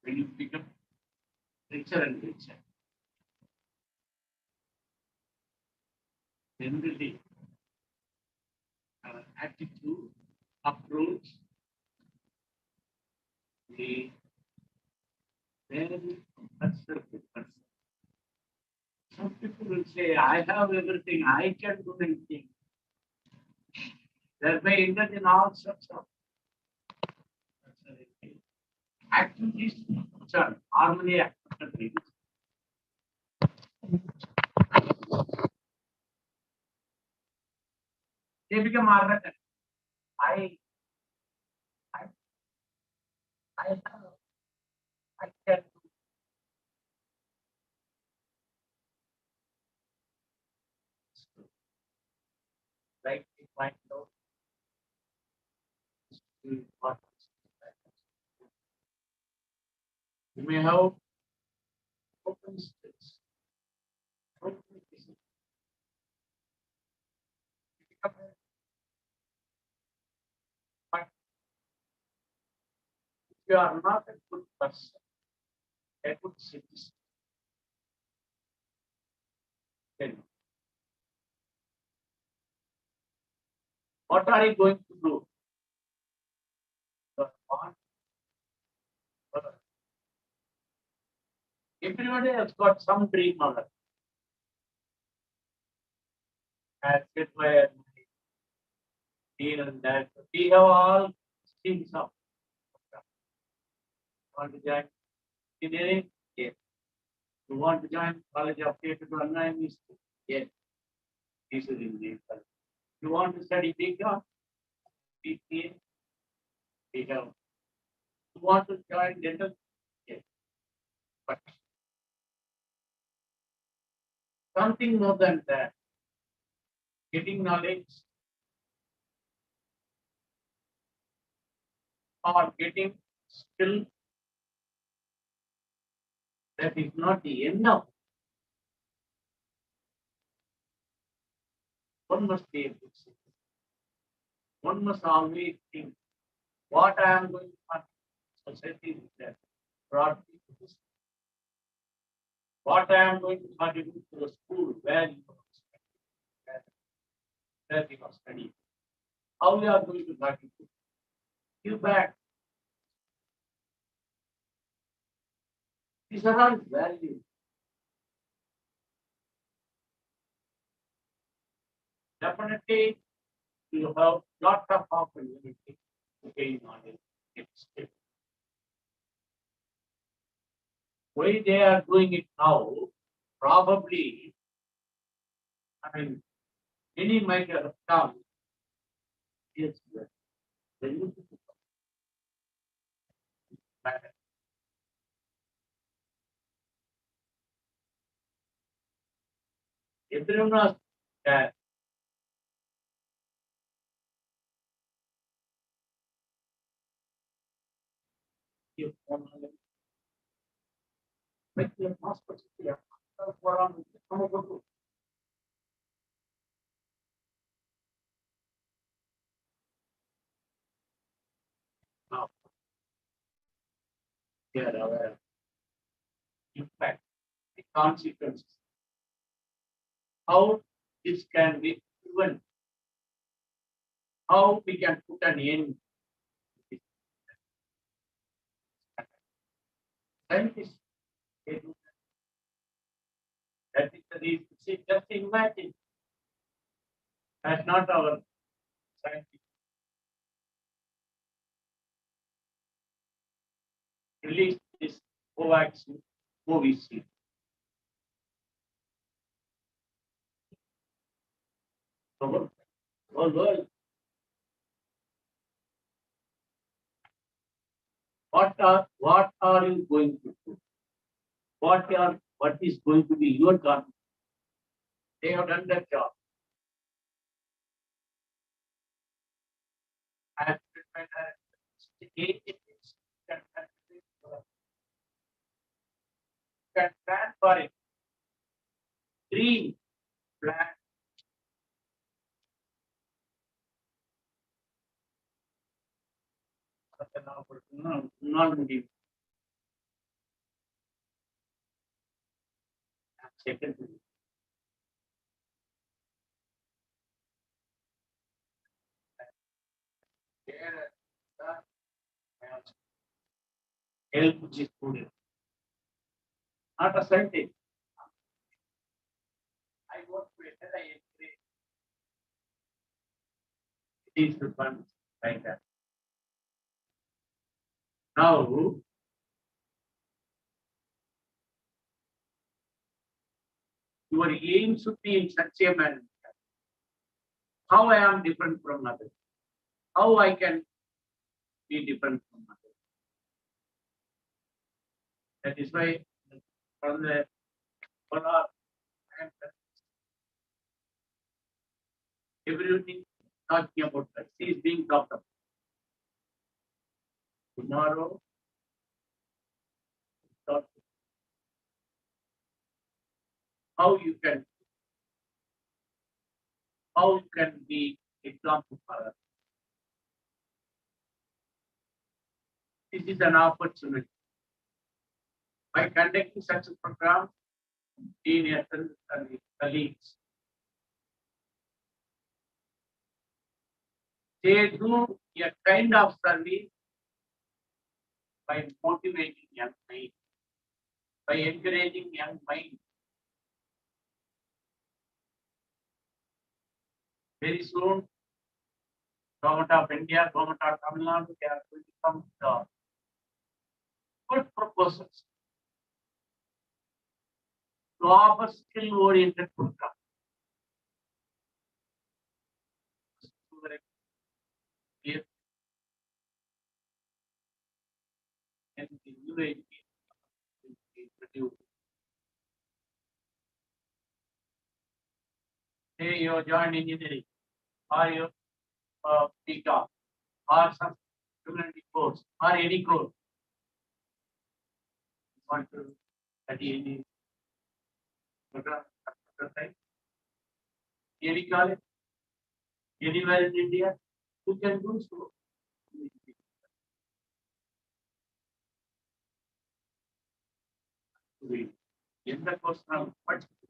when you become richer and richer, generally, attitude, approach, the very conservative person. Some people will say, I have everything, I can do anything. There may indulge in all sorts of activities which are normally accepted things. They become arrogant. I can do. Like we find out what you may have open space. Open space. But if you are not a good person, a good citizen, then what are you going to do? Everybody has got some dream on it. As it were, here and that. We have all streams of. Want to join engineering? Yes. You want to join College of Theatre and Mystery? Yes. This is engineering. You want to study BCom? BCA? We have. You want to join dental? Yes. But something more than that. Getting knowledge or getting skill, that is not the end of. One must be a good citizen. One must always think what I am going to contribute to society is that brought me to this. What I am going to contribute to the school where you are studying. How you are going to contribute. Give back. These are all values. Definitely, you have lot of opportunity to gain knowledge. Why they are doing it now, probably, I mean, many might have come. Yes, they used to everyone was there. You make your passport clear. Now, they are aware. In fact, the consequences. How this can be proven. How we can put an end. Scientists, they do that. That is the reason. See, just imagine. That's not our scientific. Release this vaccine, Covishield. The whole world. What are you going to do? What is going to be your government? They have done their job. as can plan for it. Green, black. Non-negative. Second. Help the student. Not a scientist. I want to enter I agree. It is the fun like that. Now, your aim should be in such a manner. How I am different from others. How I can be different from others. That is why from the everything talking about that is being talked about. Tomorrow, how you can be example for us. This is an opportunity. By conducting such a program, seniors and colleagues, they do a kind of service by motivating young mind, by encouraging young mind. Very soon, Government of India, Government of Tamil Nadu, they are going to come with good proposals to offer skill-oriented program. And the new education will be produced. Say you join engineering, or you BCom, or some humanity course, or any course. You want to study any program, any college, anywhere in India, you can do so. எந்த course நான் படிச்சு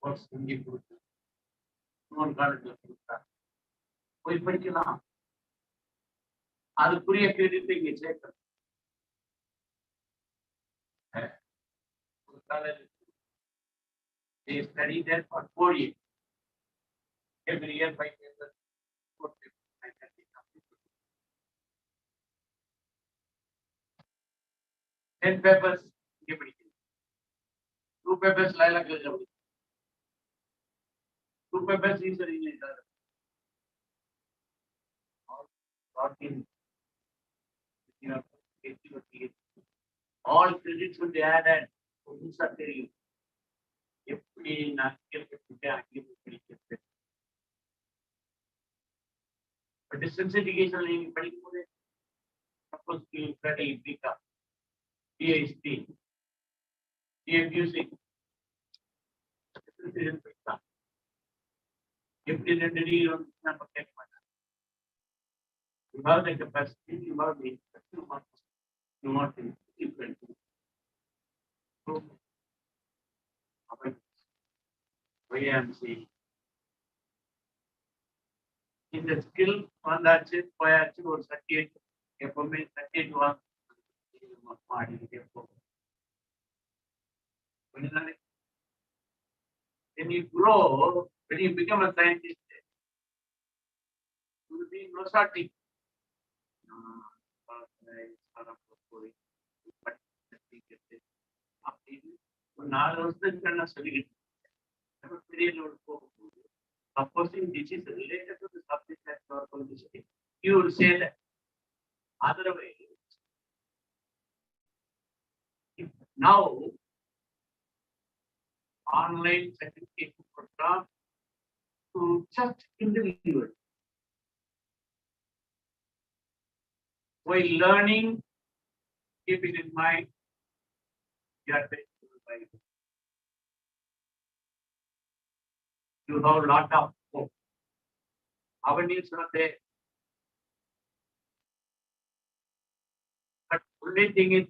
course இங்கே கொடுத்து இன்னொரு காலேஜ்ல கொடுத்தா போய் படிக்கலாம். அதுக்குரிய கிரெடிட் இங்க சேர்க்கணும். ஒரு college they study there for 4 years. Every year 5 years. 10 papers இங்கே படிக்கணும். 2 papers லைலாக்ல படிக்கணும். 2 papers is all credits will be added. தெரியும் எப்படி நான் படிக்கிறது. டிஸ்டன்ஸ் எஜுகேஷன்ல நீங்க படிக்கும்போது சப்போஸ் BCom, PhD, music, எப்படி 2 டிகிரி வந்து நம்ம கேட்க மாட்டோம். You have the capacity, you have the you want to different. So, why I am saying இந்த ஸ்கில் வந்தாச்சு போயாச்சு ஒரு சர்டிஃபிகேட் எப்பவுமே சர்டிஃபிகேட் வாங்க when you grow, when you become a scientist, you will be nostalgic. ஒரு 4 வருஷத்துக்கு நான் சொல்லிக்கிட்டு பெரிய லெவல் போகும்போது supposing this is related to the subject that you are going to study, you will say that. Otherwise, if now online certification program to just individual. While learning, keep it in mind, you are based on the Bible. You have a lot of hope. Our needs are there. But only thing is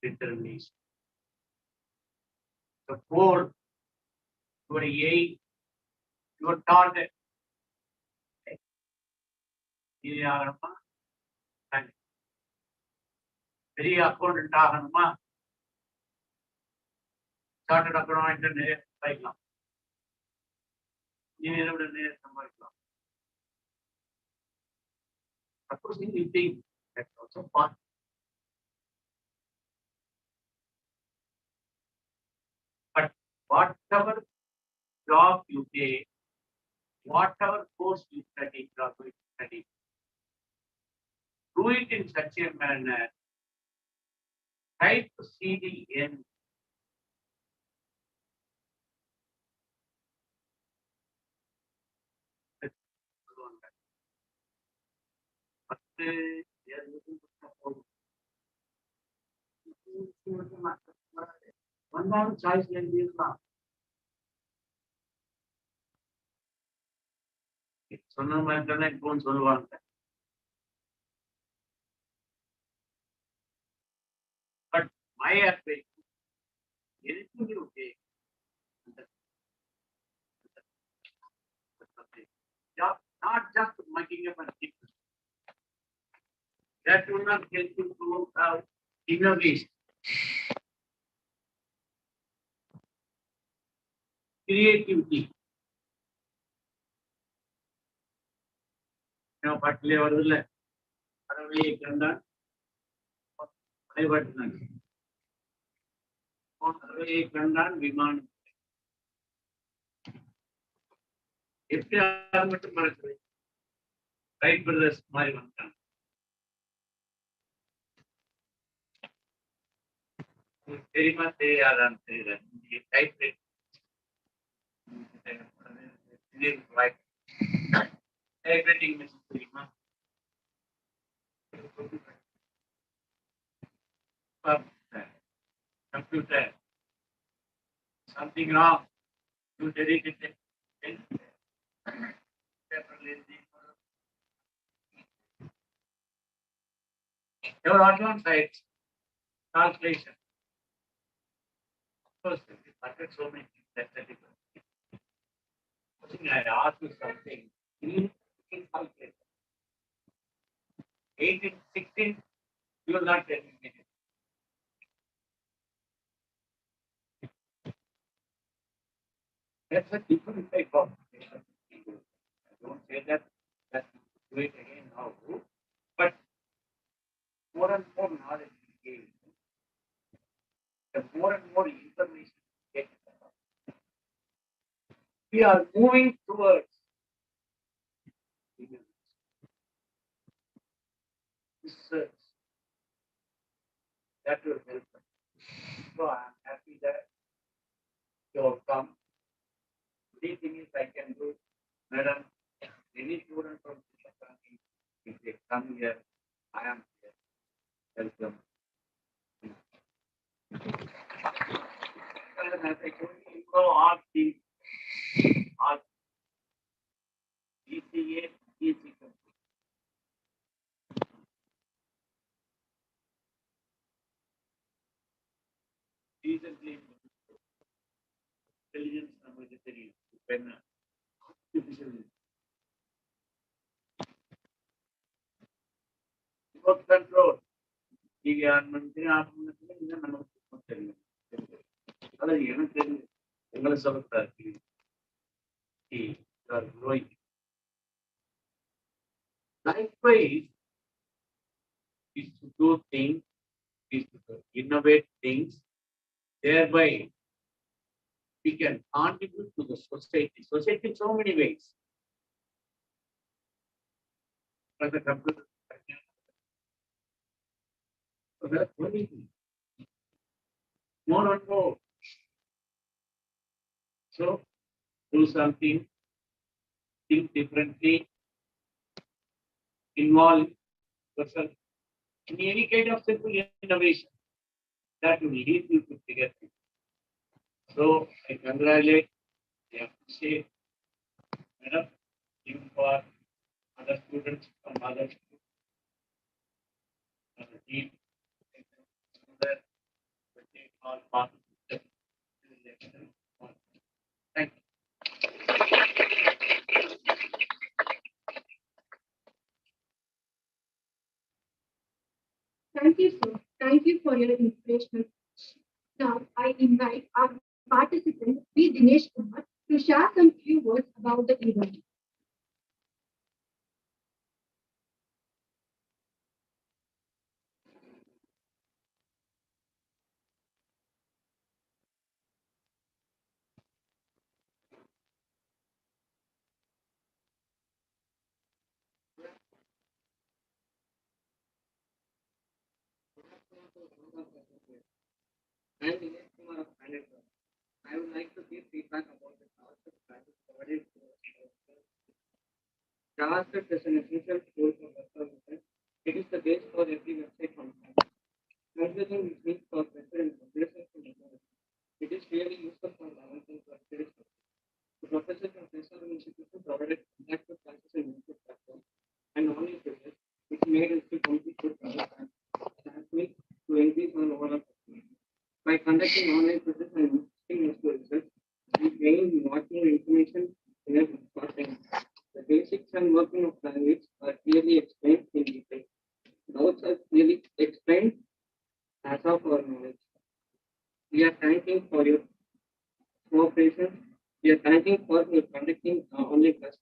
determination. The goal, your aim, your target. இனியாகணுமா பெரிய account ஆகணுமா chartered account நிறைய சம்பாதிக்கலாம் இன்ஜினியரோட நிறைய சம்பாதிக்கலாம் supposing you think that's also fun. But whatever job you take, whatever course you study, do it in such a manner, try to see the end. One choice can be சொன்ன மாதிரி தானே இப்போன்னு சொல்லுவாங்க. But my advice, anything you take, not just mugging up and keep. That will not help you to have innovation. Creativity. பட்டிலே வருதுல்ல பறவையை கண்டான் படைபட்டினான் பறவையை கண்டான் விமானம் எப்படி மட்டும் மறக்குது ரைட் பிரதர்ஸ் மாதிரி வந்துட்டான் தெரியுமா தெரியாதான்னு தெரியல டைப் டைப்ரைட்டிங் மிஷின் தெரியுமா computer something wrong you delete it your advanced sites translation of course it so many things that's the difference. I ask you something 18, 16, you will not get it. That's a different type of people. I don't say that do it again now, but more and more knowledge we gain, the more and more information we get. We are moving towards research that will help us. So I am happy that you have come. The thing is I can do, madam, any student from Essarum, if they come here, I am here. Welcome. And as I told you, all things, all ECA, EC complete. Recently, intelligence Mongodb when artificial remote control. ಈಗ ಮಂತ್ರಿ ಆತ್ಮಹತ್ಯೆ ಇಲ್ಲ ನಮಗೆ ಗೊತ್ತಿಲ್ಲ ಅಲ್ಲ ಏನು ತಿಳಿದು ಎಂಗಳ ಸಲುತ್ತಾರೆ growing. Likewise, is to do things, is to innovate things, thereby we can contribute to the society. Society in so many ways. For the computer. So that's one thing. More and more. So do something think differently, involve yourself in any kind of simple innovation that will lead you to bigger things. So I congratulate, I appreciate, madam, even for other students from other schools, the team, so that they all participate in the election. Thank you. Thank you, sir. Thank you for your inspirational speech. Now, I invite our participant, B. Dinesh Kumar, to share some few words about the event. I am Dinesh Kumar of Validictory. I would like to give feedback about the JavaScript classes provided to us. JavaScript is an essential tool for web development. It is the base for every website function. Everything which means for better and progressive technology. It is really useful for developing for various purposes. The professors of Essarum institution provided interactive classes and input platform and online courses, which made us to complete good development to increase our overall performance. By conducting online courses and listing results, we gain much more information in a short time. The basics and working of language are clearly explained in detail. Notes are clearly explained as of our knowledge. We are thanking for your cooperation. We are thanking for your conducting online classes.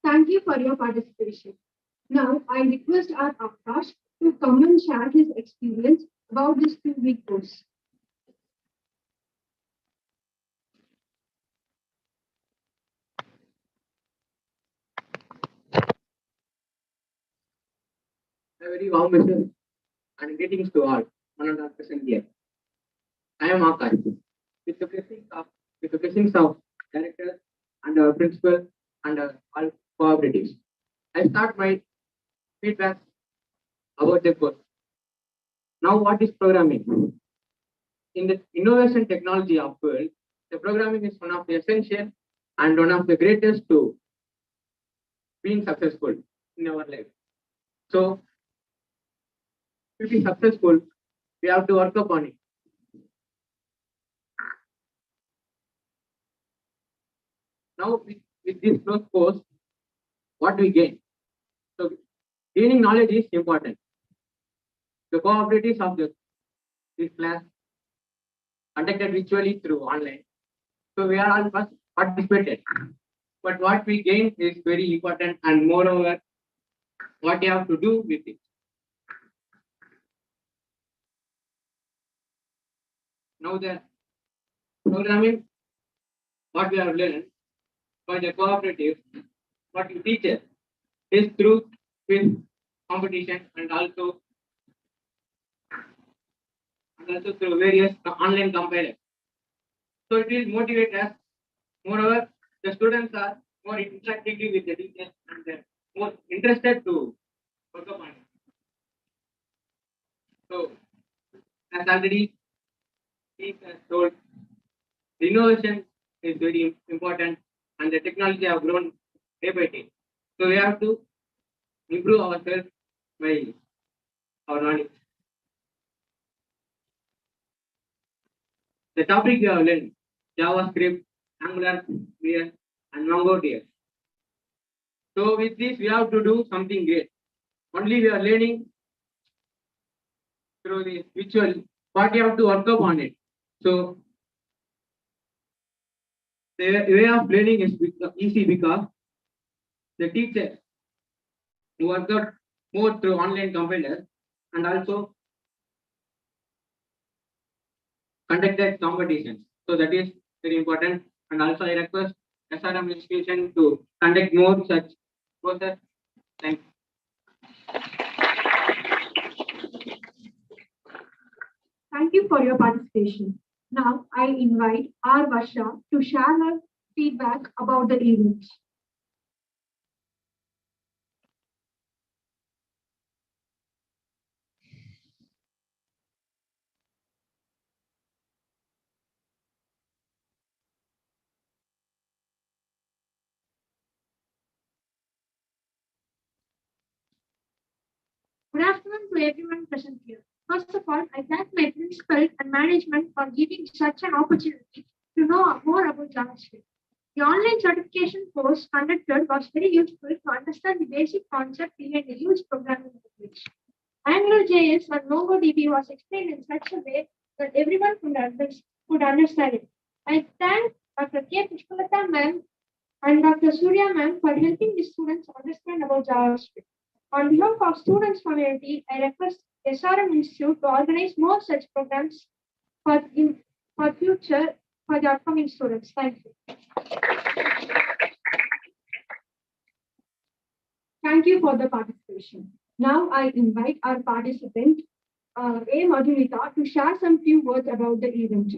Thank you for your participation. Now, I request our Akash to come and share his experience about this 2-week course. A very warm wishes and greetings to all 100% here. I am Akash. With the blessings of directors and our principal and all cooperatives, I start my feedback about the course. Now, what is programming? In the innovation technology of world, the programming is one of the essential and one of the greatest to being successful in our life. So, to be successful, we have to work upon it. Now, with this course, what we gain? So, gaining knowledge is important. The cooperatives of this class conducted virtually through online. So, we are all first participated. But what we gain is very important, and moreover, what you have to do with it. Now, the programming, what we have learned by the cooperative, what you teach us is through with competition and also through various online compilers. So it will motivate us. Moreover, the students are more interactive with the teachers and they're more interested to work upon it. So, as already Steve has told, the innovation is very important and the technology have grown day by day. So we have to improve ourselves by our knowledge. The topic we have learned, JavaScript, Angular, React, and Mongodb. So with this, we have to do something great. Only we are learning through the visual, but you have to work upon it. So the way of learning is easy because the teachers work out more through online compilers and also conducted competitions. So that is very important. And also I request SRM institution to conduct more such courses. Thank you. Thank you for your participation. Now I invite R. Varsha to share her feedback about the event. Good afternoon to everyone present here. First of all, I thank my principal and management for giving such an opportunity to know more about JavaScript. The online certification course conducted was very useful to understand the basic concept behind a huge programming language. AngularJS and Mongodb was explained in such a way that everyone could understand it. I thank Dr. K. Pushpalata ma'am and Dr. Surya ma'am for helping the students understand about JavaScript. On behalf of students community, I request Essarum Institute to organize more such programs for future for the upcoming students. Thank you. Thank you for the participation. Now I invite our participant, A. Madhurita, to share some few words about the event.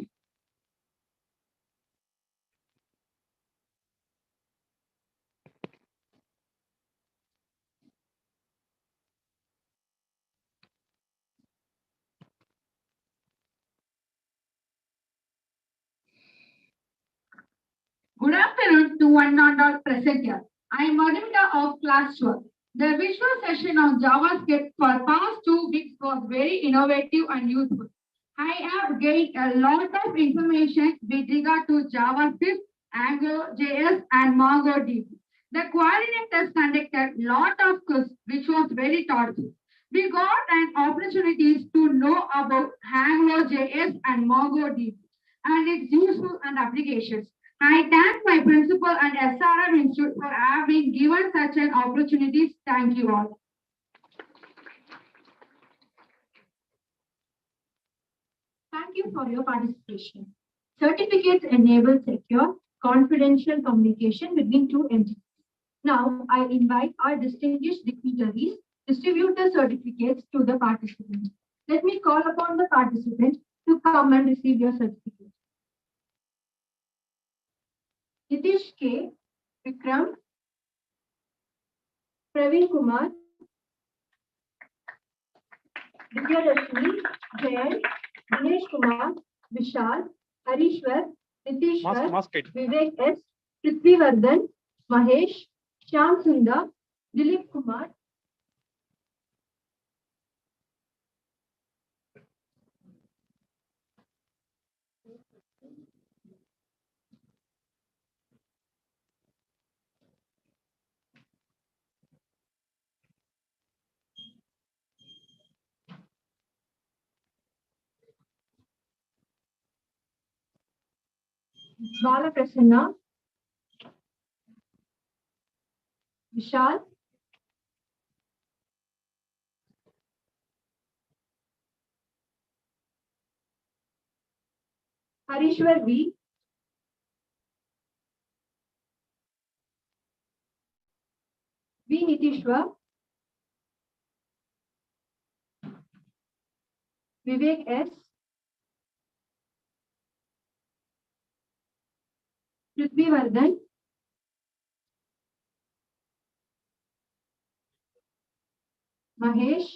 Good afternoon to one and all present here. I am Madhumita of class 12. The visual session on JavaScript for past 2 weeks was very innovative and useful. I have gained a lot of information with regard to JavaScript, AngularJS, and Mongodb. The coordinators conducted a lot of quiz, which was very thoughtful. We got an opportunity to know about AngularJS and Mongodb and its useful and applications. I thank my principal and SRM Institute for having given such an opportunity. Thank you all. Thank you for your participation. Certificates enable secure, confidential communication between two entities. Now, I invite our distinguished dignitaries to distribute the certificates to the participants. Let me call upon the participant to come and receive your certificate. Nitish K, Vikram, Praveen Kumar, Vidyadashmi, Jayan, Dinesh Kumar, Vishal, Harishwar, Nitishwar, Vivek S, Prithvivardhan, Mahesh, Shyam Sundar, Dilip Kumar, Bala Prasanna, Vishal, Harishwar V, V Nitishwar, Vivek S, Prithvivardhan, Mahesh,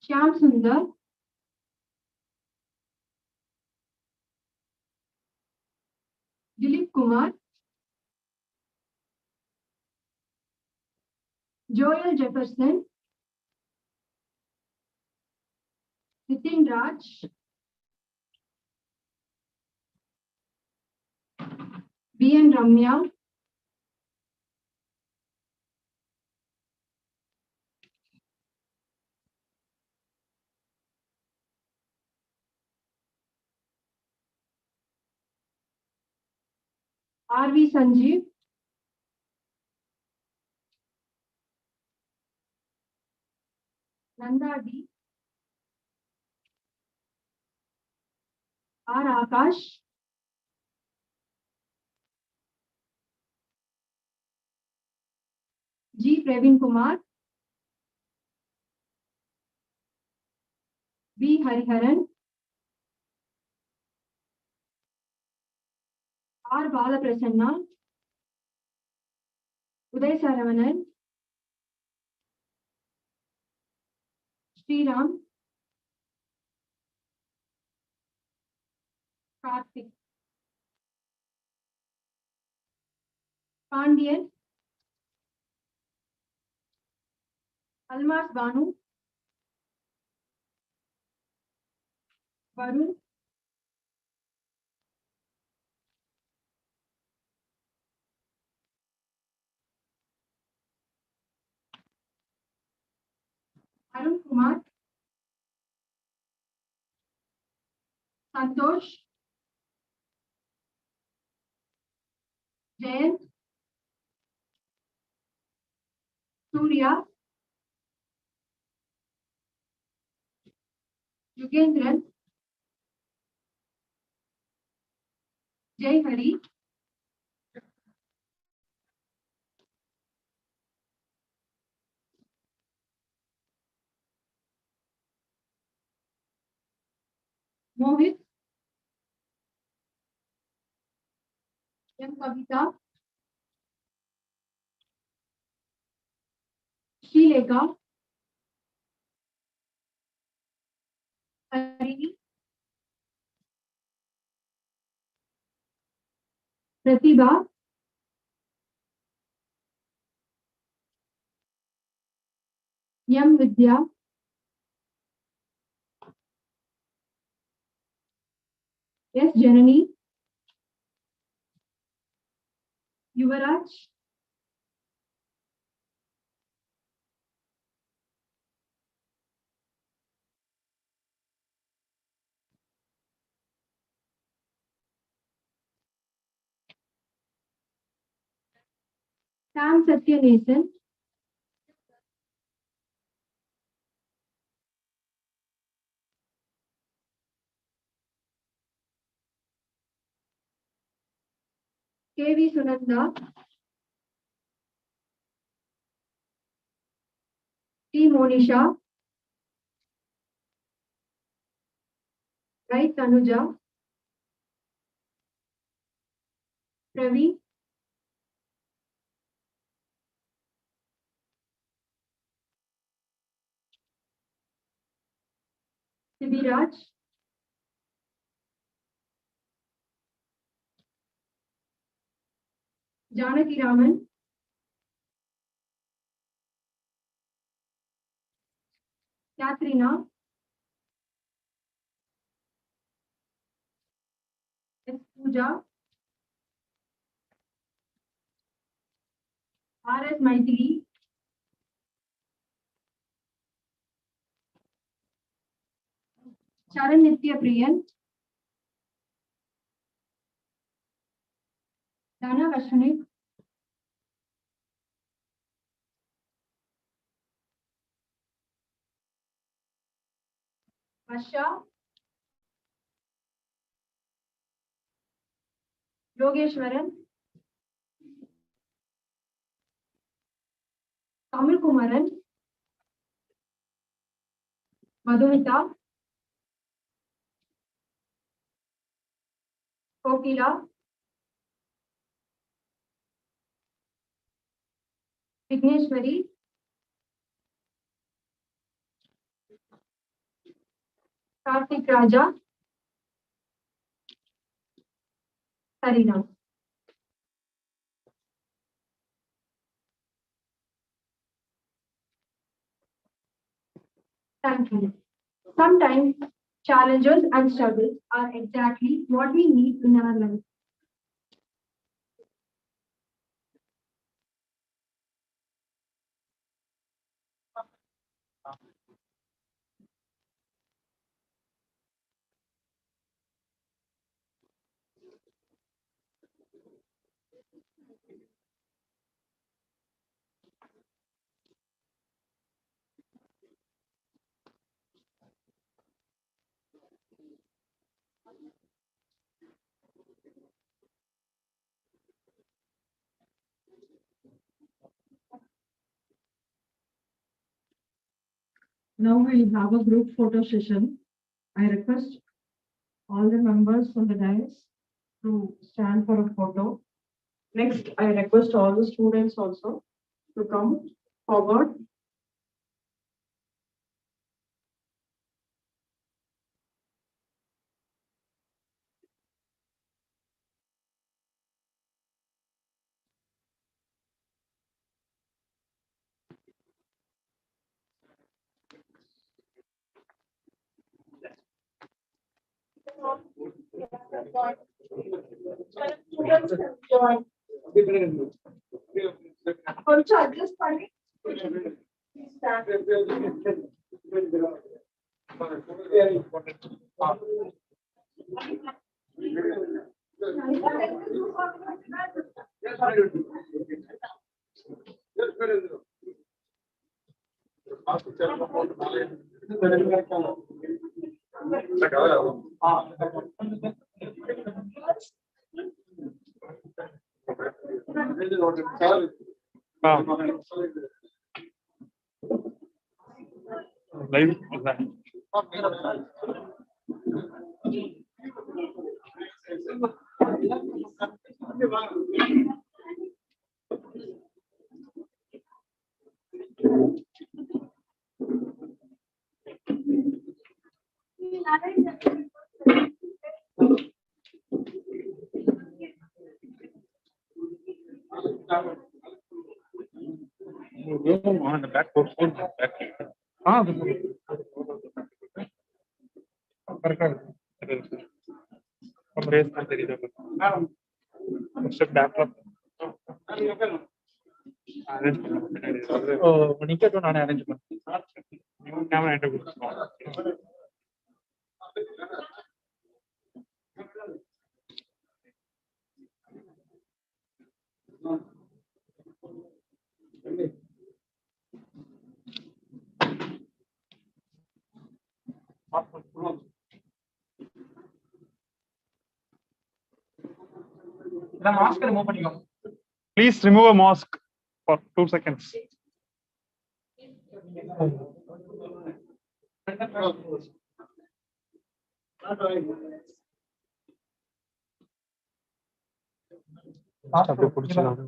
Shyam Sundar, Dilip Kumar, Joel Jefferson, Nitin Raj, B.N. Ramya, R.V. Sanjeev, Nanda D, R. Akash, G. Praveen Kumar, P. Hariharan, R. Balaprasanna, Uday Saravanan, Sriram, Karthik, Pandian, Almas Banu, Varun, Arun Kumar, Santosh, Jayant, Surya, Yugendran, Jai Hari, Mohit, M. Kavita, Srilekha, Harini, Pratibha, M. Vidya, S. Janani, Yuvaraj, Sam Satyanathan, K.V. Sunanda, T. Monisha, Rai Tanuja, Ravi, Sibiraj, Janaki Raman, Katrina, S. Pooja, R.S. Maithili, Charan Nitya Priyan, Dana Vashnik, Asha, Yogeshwaran, Tamil Kumaran, Madhumita, Kokila, Vigneshwari, Karthik Raja, Harina. Thank you. Sometimes challenges and struggles are exactly what we need in our life. Now we'll have a group photo session. I request all the members from the dais to stand for a photo. Next, I request all the students also to come forward. Also adjust பண்ணி Live. On the back post back. Step back up. நிக்கட்டும் நானே arrange பண்ணேன் camera என்கிட்ட கொடுத்துருவோம். The mask remove பண்ணிக்கோ. Please remove a mask for 2 seconds. அப்படியே பிடிச்சலாம்.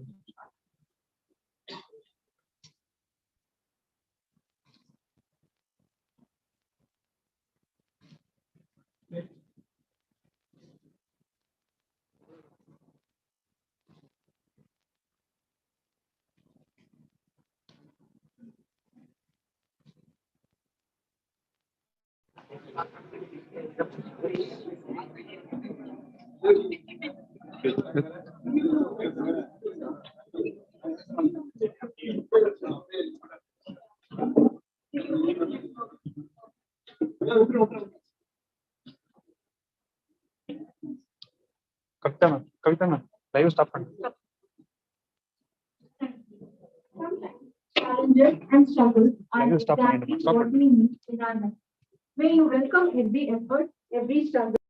Kavitha ma'am live stop பண்ணு. Challenges and struggles are Stop. exactly what we need in our life. May you welcome every effort, every struggle.